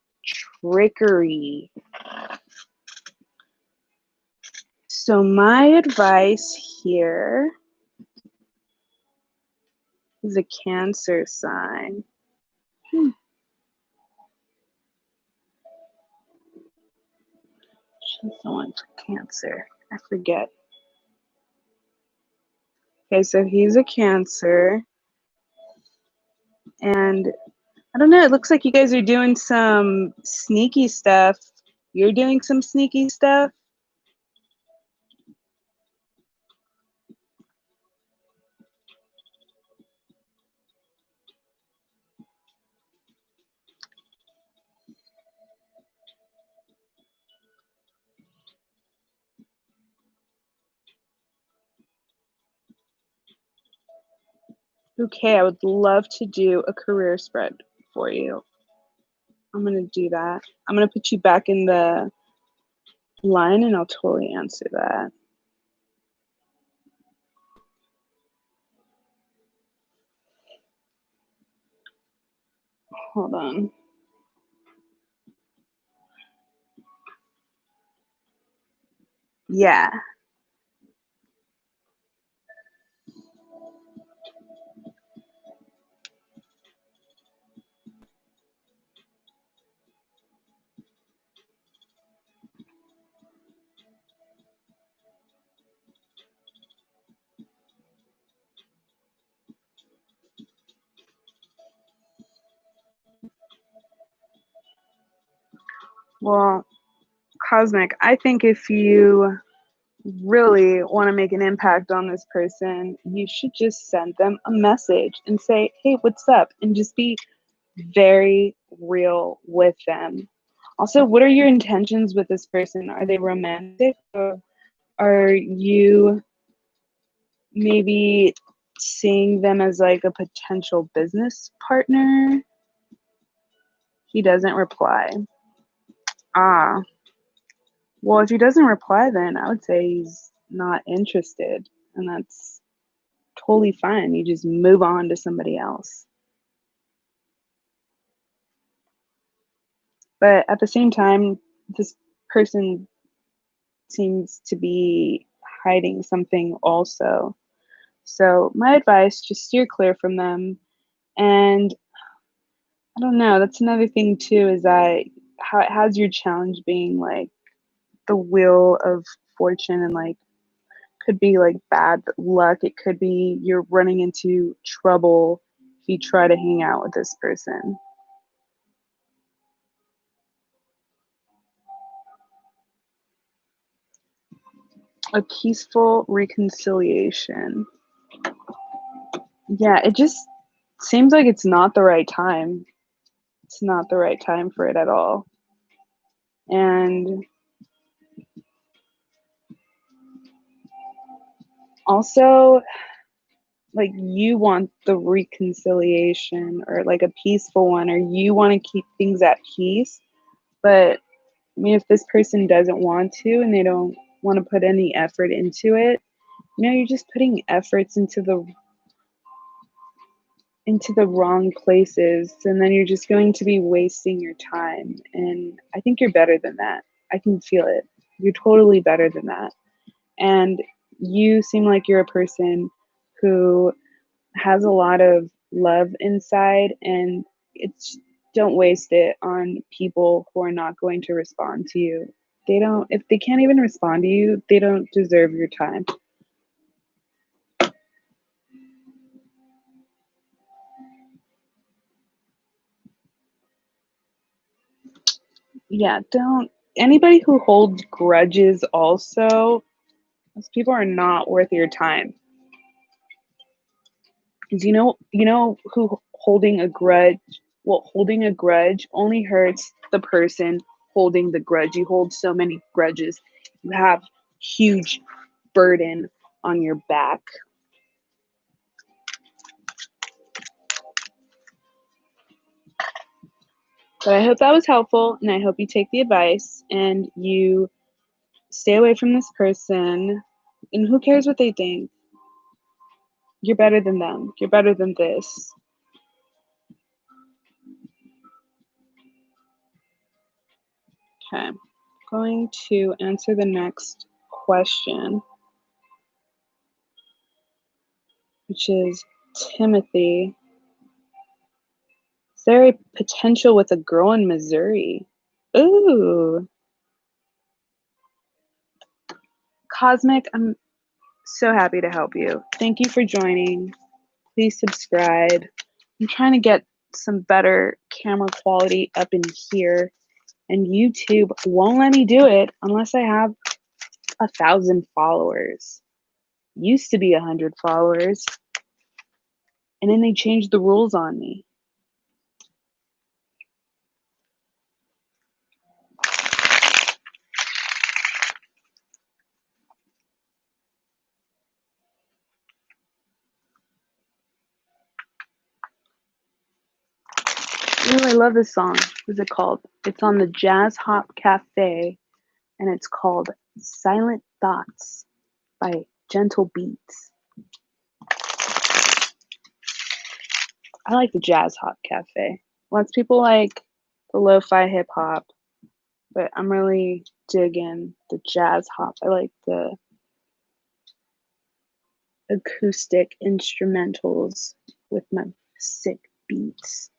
So my advice here is a Cancer sign. Someone for Cancer. I forget. Okay, so he's a Cancer. And I don't know, it looks like you guys are doing some sneaky stuff. You're doing some sneaky stuff. Okay, I would love to do a career spread for you. I'm going to do that. I'm going to put you back in the line and I'll totally answer that. Hold on. Yeah. Well, Cosmic, I think if you really want to make an impact on this person, you should just send them a message and say, hey, what's up? And just be very real with them. Also, what are your intentions with this person? Are they romantic? Or are you maybe seeing them as like a potential business partner? He doesn't reply. Ah. Well, if he doesn't reply, then I would say he's not interested. And that's totally fine. You just move on to somebody else. But at the same time, this person seems to be hiding something also. So my advice, just steer clear from them. And I don't know, that's another thing too, is that how it has your challenge being like the wheel of fortune and like could be like bad luck. It could be you're running into trouble if you try to hang out with this person. A peaceful reconciliation. Yeah, it just seems like it's not the right time. It's not the right time for it at all. And also, like, you want the reconciliation or like a peaceful one, or you want to keep things at peace, but I mean, if this person doesn't want to and they don't want to put any effort into it, you're just putting efforts into the wrong places, and then you're just going to be wasting your time. And I think you're better than that. I can feel it. You're totally better than that. And you seem like you're a person who has a lot of love inside, and it's don't waste it on people who are not going to respond to you. They don't, if they can't even respond to you, they don't deserve your time. Yeah, don't, anybody who holds grudges also, those people are not worth your time. Because you know who holding a grudge, well, holding a grudge only hurts the person holding the grudge. You hold so many grudges. You have huge burden on your back. But I hope that was helpful, and I hope you take the advice and you stay away from this person. And who cares what they think? You're better than them. You're better than this. Okay, I'm going to answer the next question, which is Timothy. Is there a potential with a girl in Missouri? Ooh. Cosmic, I'm so happy to help you. Thank you for joining. Please subscribe. I'm trying to get some better camera quality up in here, and YouTube won't let me do it unless I have 1,000 followers. Used to be 100 followers, and then they changed the rules on me. Ooh, I love this song. What's it called? It's on the Jazz Hop Cafe, and it's called Silent Thoughts by Gentle Beats. I like the Jazz Hop Cafe. Lots of people like the lo-fi hip hop, but I'm really digging the jazz hop. I like the acoustic instrumentals with my sick beats.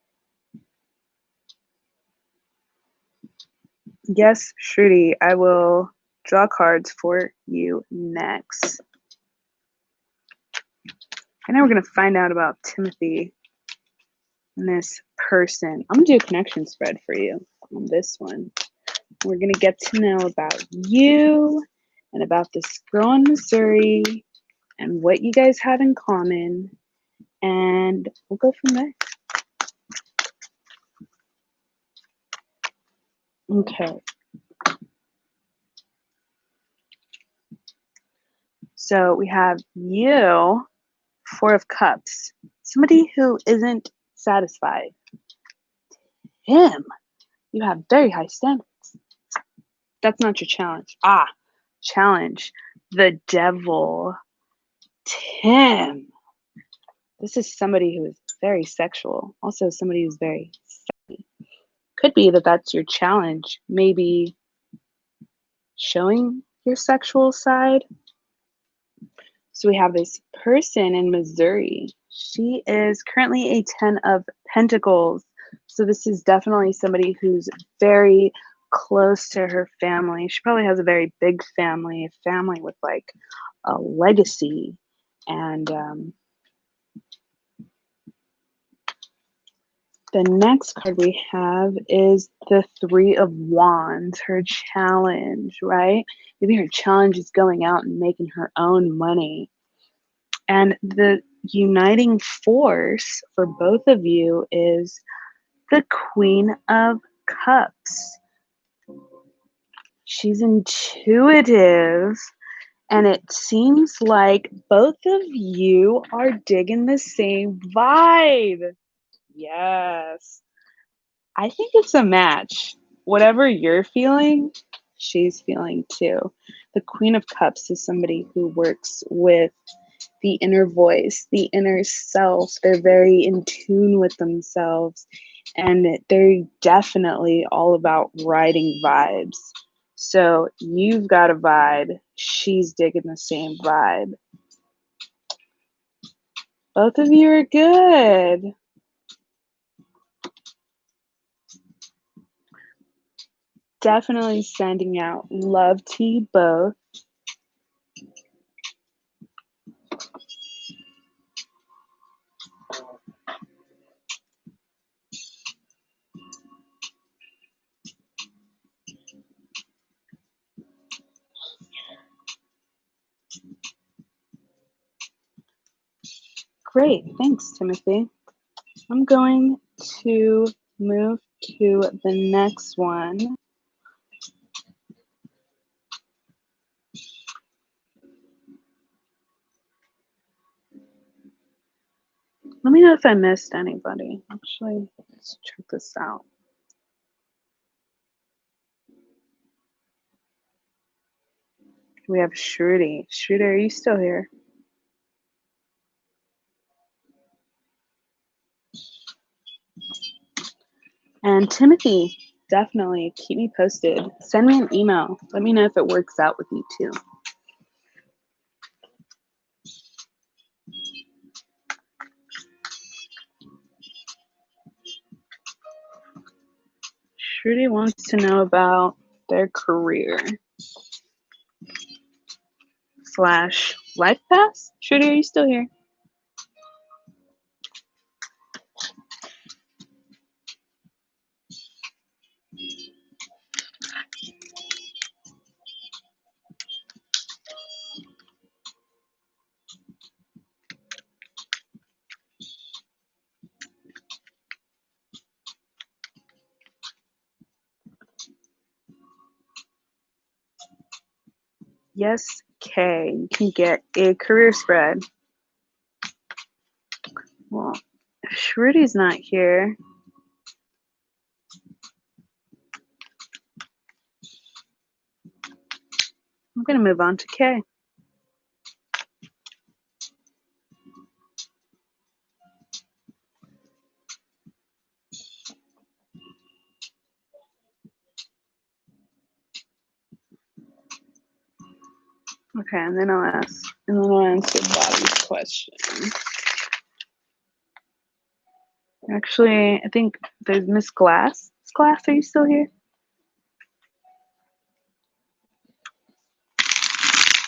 Yes, Shruti, I will draw cards for you next. I know we're going to find out about Timothy and this person. I'm going to do a connection spread for you on this one. We're going to get to know about you and about this girl in Missouri and what you guys have in common, and we'll go from there. Okay. So we have you, Four of Cups, somebody who isn't satisfied. Him, you have very high standards. That's not your challenge. Challenge, the Devil. Tim, this is somebody who is very sexual. Also somebody who's very sexy. Could be that that's your challenge. Maybe showing your sexual side. So we have this person in Missouri. She is currently a 10 of Pentacles. So this is definitely somebody who's very close to her family. She probably has a very big family, a family with like a legacy. And the next card we have is the Three of Wands, her challenge, right? Maybe her challenge is going out and making her own money. And the uniting force for both of you is the Queen of Cups. She's intuitive, and it seems like both of you are digging the same vibe. Yes. I think it's a match. whatever you're feeling, she's feeling too. The Queen of Cups is somebody who works with the inner voice, the inner self. They're very in tune with themselves, and they're definitely all about riding vibes. So you've got a vibe, she's digging the same vibe. Both of you are good. Definitely sending out love to you both. Great, thanks, Timothy. I'm going to move to the next one. Let me know if I missed anybody. Actually, let's check this out. We have Shruti. Shruti, are you still here? And Timothy, definitely keep me posted. Send me an email. Let me know if it works out with you too. Shruti wants to know about their career / life path. Shruti, are you still here? Yes, Kay. You can get a career spread. Well, Shruti's not here. I'm going to move on to Kay. Okay, and then I'll answer Bobby's question. Actually, I think there's Miss Glass. Miss Glass, are you still here?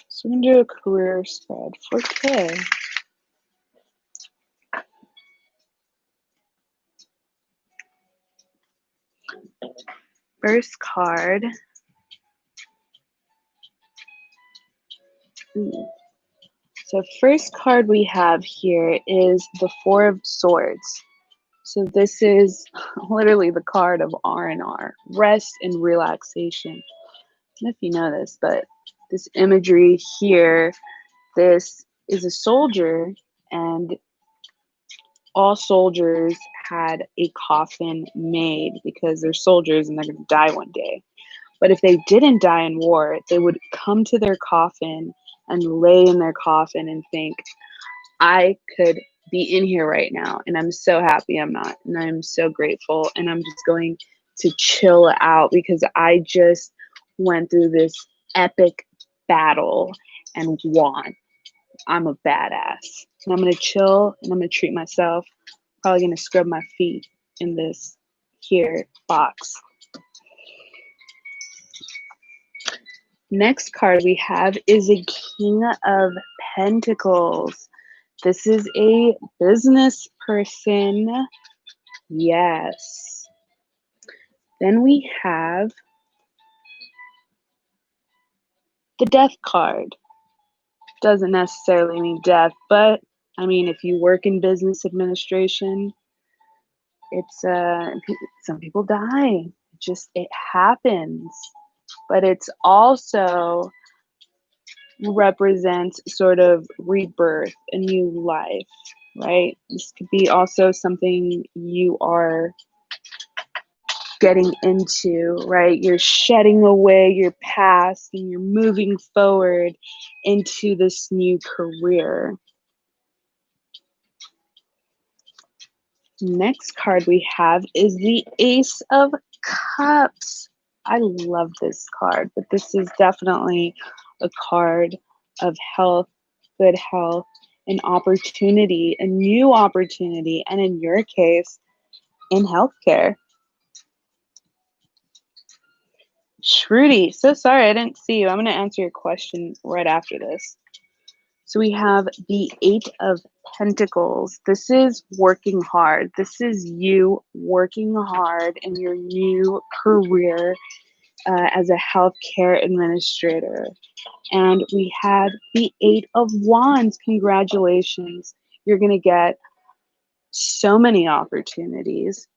So we're gonna do a career spread for Kay. First card. Ooh. So first card we have here is the Four of Swords. So this is literally the card of R&R, rest and relaxation. I don't know if you know this, but this imagery here, this is a soldier, and all soldiers had a coffin made because they're soldiers and they're going to die one day. But if they didn't die in war, they would come to their coffin and lay in their coffin and think, I could be in here right now, and I'm so happy I'm not, and I'm so grateful, and I'm just going to chill out because I just went through this epic battle and won. I'm a badass. And I'm going to chill and I'm going to treat myself. Probably going to scrub my feet in this here box. Next card we have is a King of Pentacles. This is a business person. Yes. Then we have the Death card. Doesn't necessarily mean death, but I mean, if you work in business administration, it's some people die. It happens. But it's also represents sort of rebirth, a new life, right? This could be also something you are getting into, right? You're shedding away your past and you're moving forward into this new career. Next card we have is the Ace of Cups. I love this card, but this is definitely a card of health, good health, an opportunity, a new opportunity, and in your case, in healthcare. Shruti, so sorry I didn't see you. I'm going to answer your question right after this. So we have the Eight of Pentacles. This is working hard. This is you working hard in your new career as a healthcare administrator. And we have the Eight of Wands. Congratulations. You're going to get so many opportunities.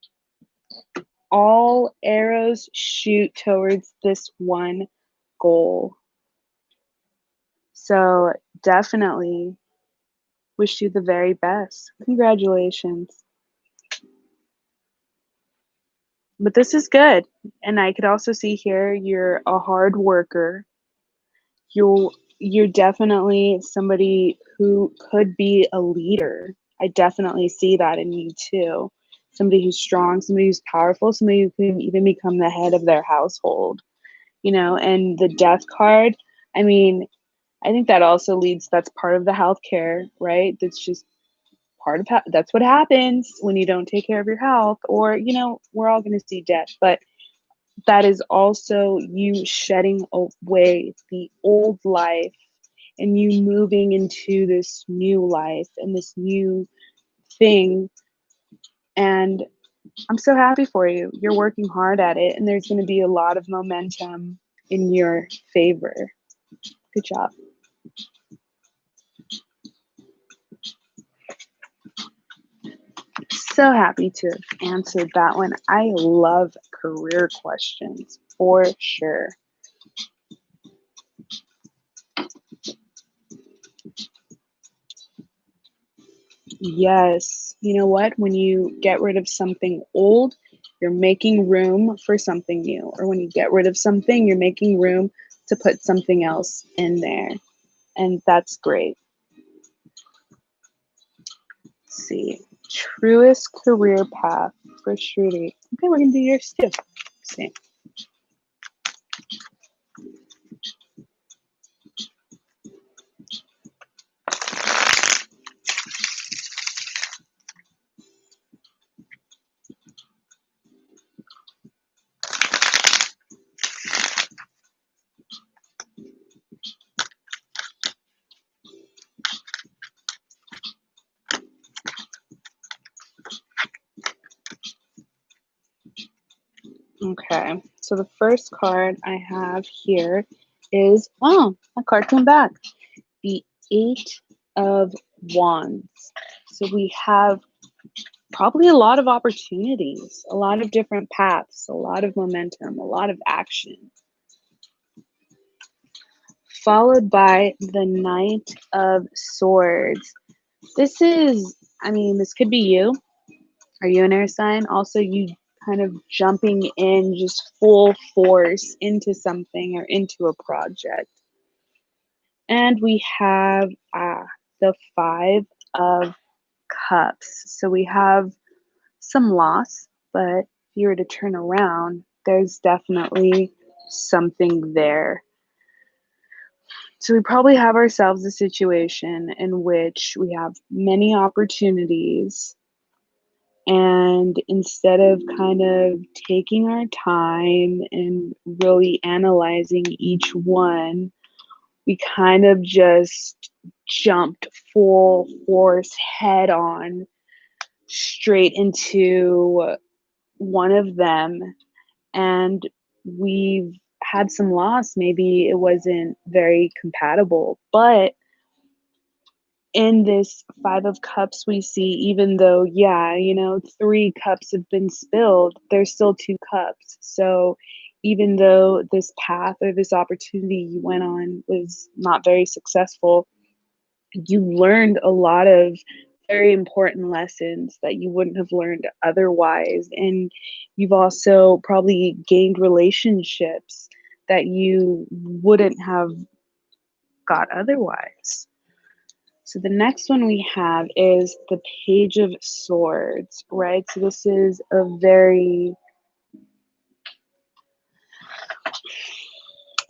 All arrows shoot towards this one goal. So definitely wish you the very best. Congratulations. But this is good. And I could also see here you're a hard worker. You're definitely somebody who could be a leader. I definitely see that in you too. Somebody who's strong, somebody who's powerful, somebody who can even become the head of their household. You know, and the Death card, I mean, I think that also leads, that's part of the healthcare, right? That's just part of that's what happens when you don't take care of your health, or, you know, we're all going to see death, but that is also you shedding away the old life and you moving into this new life and this new thing. And I'm so happy for you. You're working hard at it, and there's going to be a lot of momentum in your favor. Good job. So happy to have answered that one. I love career questions for sure. Yes. You know what? When you get rid of something old, you're making room for something new. Or when you get rid of something, you're making room to put something else in there. And that's great. Let's see. Truest career path for Shruti. Okay, we're going to do yours too. See. Okay, so the first card I have here is, oh, a card came back. The Eight of Wands. So we have probably a lot of opportunities, a lot of different paths, a lot of momentum, a lot of action. Followed by the Knight of Swords. This is, I mean, this could be you. Are you an air sign? Also, you kind of jumping in just full force into something or into a project. And we have the Five of Cups. So we have some loss, but if you were to turn around, there's definitely something there. So we probably have ourselves a situation in which we have many opportunities, and instead of kind of taking our time and really analyzing each one, we kind of just jumped full force head on straight into one of them, and we've had some loss. Maybe it wasn't very compatible, but in this Five of Cups, we see, even though, yeah, you know, 3 cups have been spilled, there's still 2 cups. So even though this path or this opportunity you went on was not very successful, you learned a lot of very important lessons that you wouldn't have learned otherwise. And you've also probably gained relationships that you wouldn't have got otherwise. So the next one we have is the Page of Swords, right? So this is a very,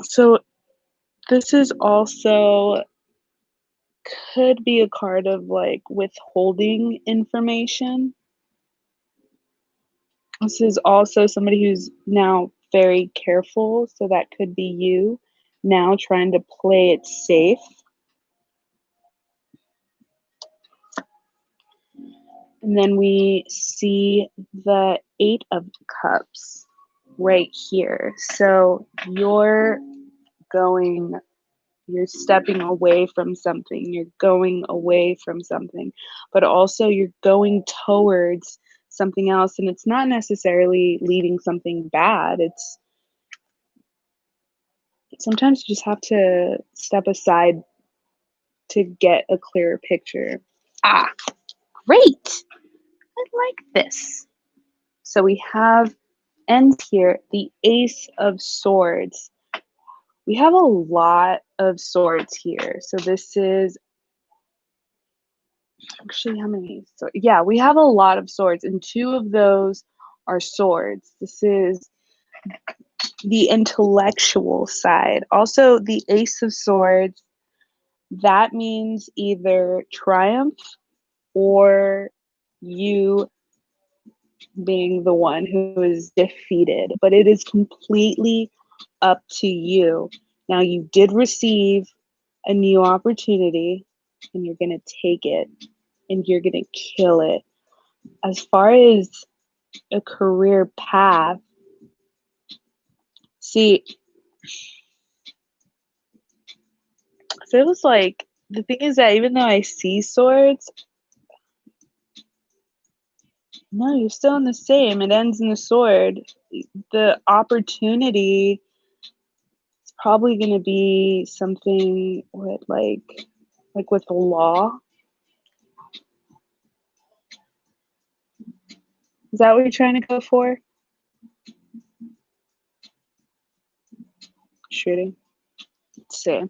so this is also could be a card of like withholding information. This is also somebody who's now very careful, so that could be you now trying to play it safe. And then we see the Eight of Cups right here. So going, you're stepping away from something, you're going away from something, but also you're going towards something else. And it's not necessarily leaving something bad. It's sometimes you just have to step aside to get a clearer picture. Ah, great. I like this. So we have ends here, the Ace of Swords. We have a lot of swords here. So this is actually how many? So yeah, we have a lot of swords, and two of those are swords. This is the intellectual side. Also, the Ace of Swords, that means either triumph or you being the one who is defeated, but it is completely up to you. Now, you did receive a new opportunity and you're going to take it and you're going to kill it. As far as a career path, see, feels like the thing is that even though I see swords, no, you're still in the same. It ends in the sword. The opportunity is probably going to be something with like with the law. Is that what you're trying to go for? Shooting. Let's see.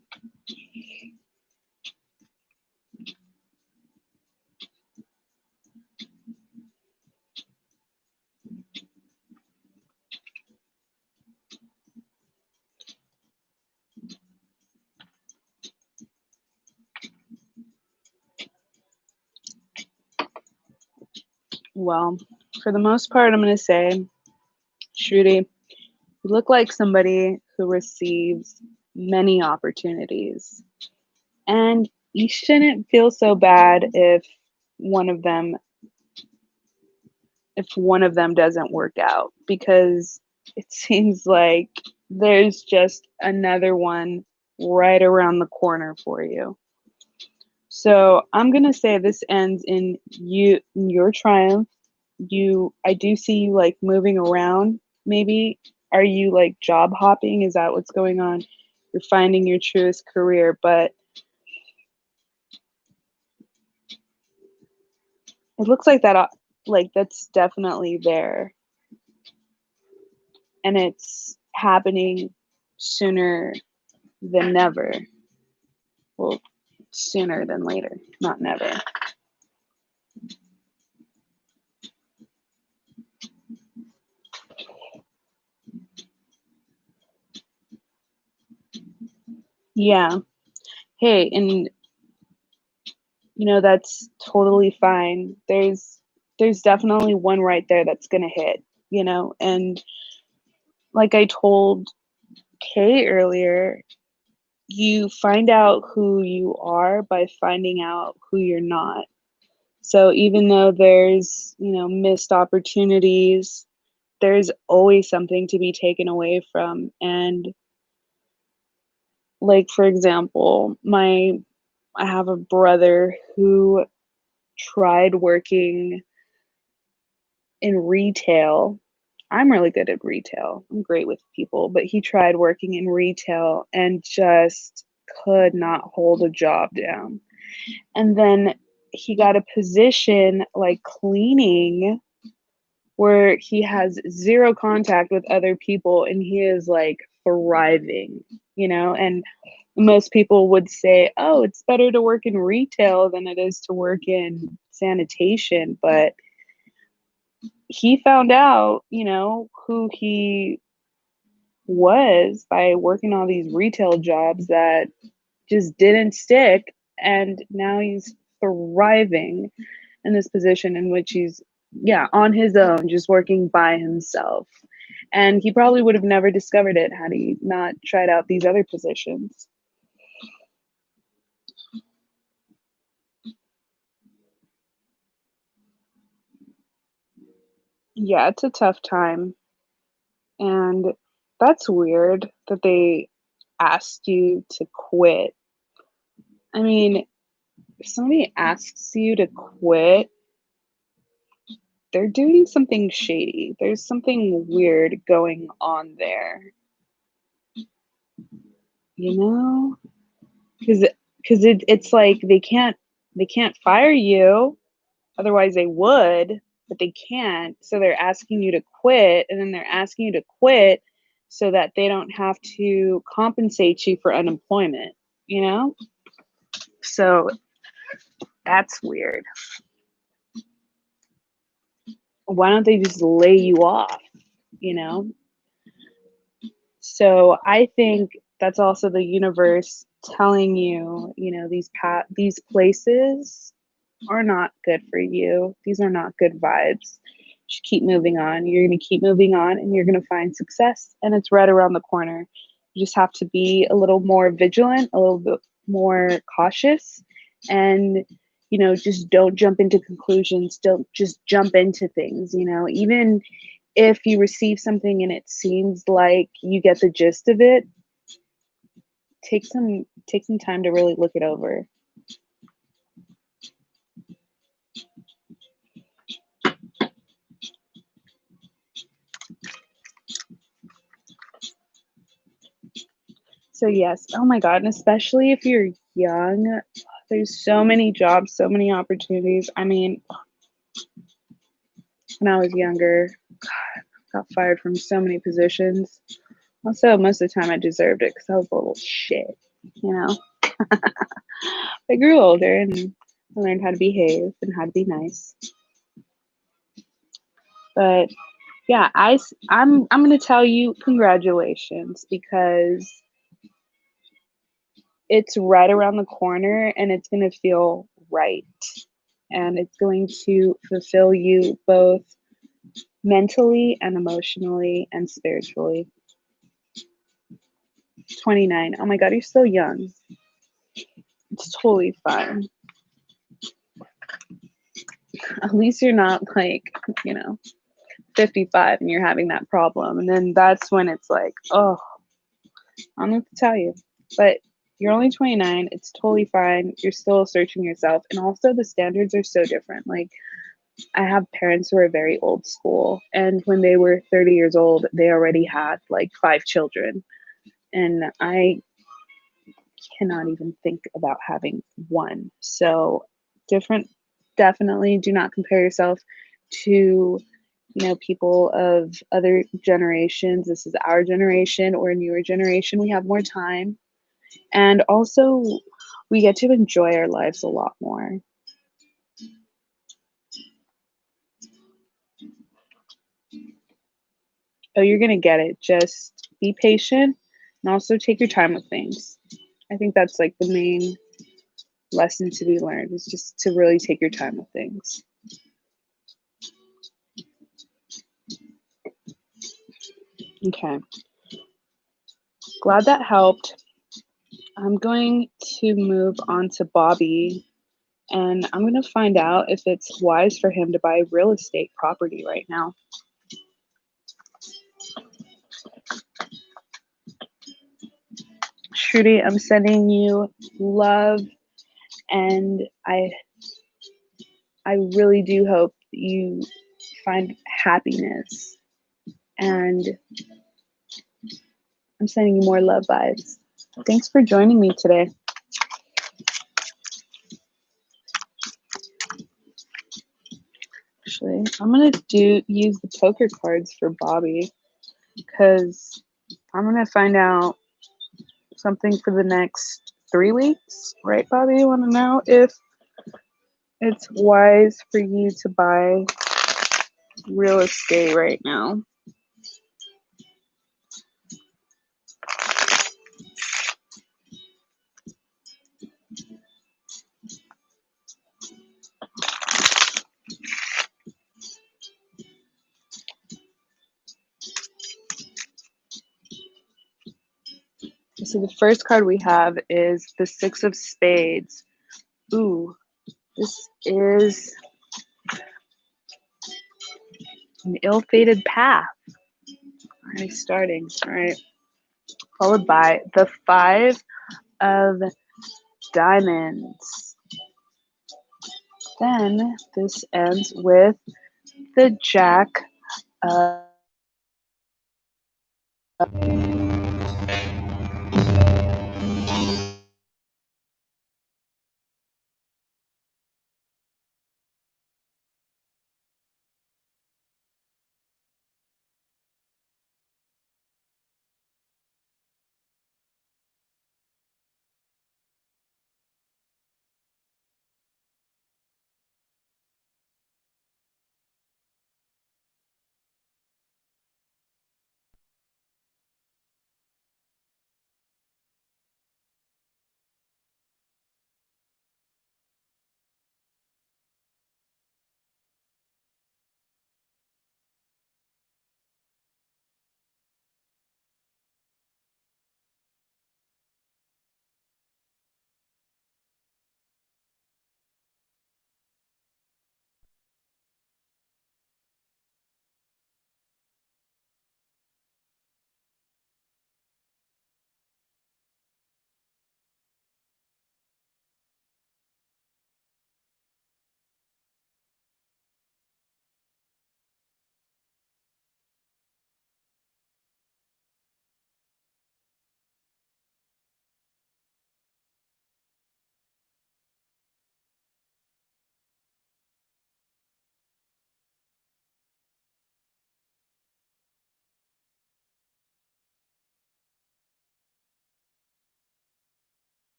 Well, for the most part, I'm going to say, Shruti, you look like somebody who receives many opportunities. And you shouldn't feel so bad one of them if one of them doesn't work out, because it seems like there's just another one right around the corner for you. So I'm gonna say this ends in your triumph. I do see you like moving around. Maybe are you like job hopping? Is that what's going on? You're finding your truest career, but it looks like that's definitely there, and it's happening sooner than never. Well, sooner than later, not never. Yeah. Hey, and that's totally fine. There's definitely one right there that's gonna hit, and like I told Kay earlier, you find out who you are by finding out who you're not. So even though there's, missed opportunities, there's always something to be taken away from. And like, for example, I have a brother who tried working in retail. I'm really good at retail. I'm great with people, but he tried working in retail and just could not hold a job down. And then he got a position like cleaning where he has zero contact with other people and he is like thriving, and most people would say, oh, it's better to work in retail than it is to work in sanitation. But he found out, who he was by working all these retail jobs that just didn't stick. And now he's thriving in this position in which he's, yeah, on his own, just working by himself. And he probably would have never discovered it had he not tried out these other positions. Yeah, it's a tough time. And that's weird that they asked you to quit. I mean, if somebody asks you to quit, they're doing something shady. There's something weird going on there. You know? Because it's like they can't fire you, otherwise they would, but they can't. So they're asking you to quit, and then they're asking you to quit so that they don't have to compensate you for unemployment, you know? So that's weird. Why don't they just lay you off, you know? So I think that's also the universe telling you, these places are not good for you. These are not good vibes. You should keep moving on. You're going to keep moving on and you're going to find success, and it's right around the corner. You just have to be a little more vigilant, a little bit more cautious, and just don't jump into conclusions. Don't just jump into things, even if you receive something and it seems like you get the gist of it, take some time to really look it over. So yes, oh my God, and especially if you're young, there's so many jobs, so many opportunities. I mean, when I was younger, God, got fired from so many positions. Also, most of the time I deserved it because I was a little shit, you know. I grew older and I learned how to behave and how to be nice. But yeah, I'm going to tell you congratulations, because it's right around the corner and it's going to feel right. And it's going to fulfill you both mentally and emotionally and spiritually. 29. Oh my God, you're so young. It's totally fine. At least you're not like, 55 and you're having that problem. And then that's when it's like, oh, I don't know what to tell you. But you're only 29. It's totally fine. You're still searching yourself. And also, the standards are so different. Like, I have parents who are very old school. And when they were 30 years old, they already had like 5 children. And I cannot even think about having one. So, different. Definitely do not compare yourself to people of other generations. This is our generation or a newer generation. We have more time. And also, we get to enjoy our lives a lot more. Oh, you're going to get it. Just be patient and also take your time with things. I think that's like the main lesson to be learned, is just to really take your time with things. Okay. Glad that helped. I'm going to move on to Bobby, and I'm going to find out if it's wise for him to buy real estate property right now. Shruti, I'm sending you love, and I really do hope that you find happiness, and I'm sending you more love vibes. Thanks for joining me today. actually. I'm gonna use the poker cards for Bobby because I'm gonna find out something for the next 3 weeks, right, Bobby? You want to know if it's wise for you to buy real estate right now? So the first card we have is the Six of Spades. Ooh, this is an ill-fated path. Already starting. All right. Followed by the Five of Diamonds. Then this ends with the Jack of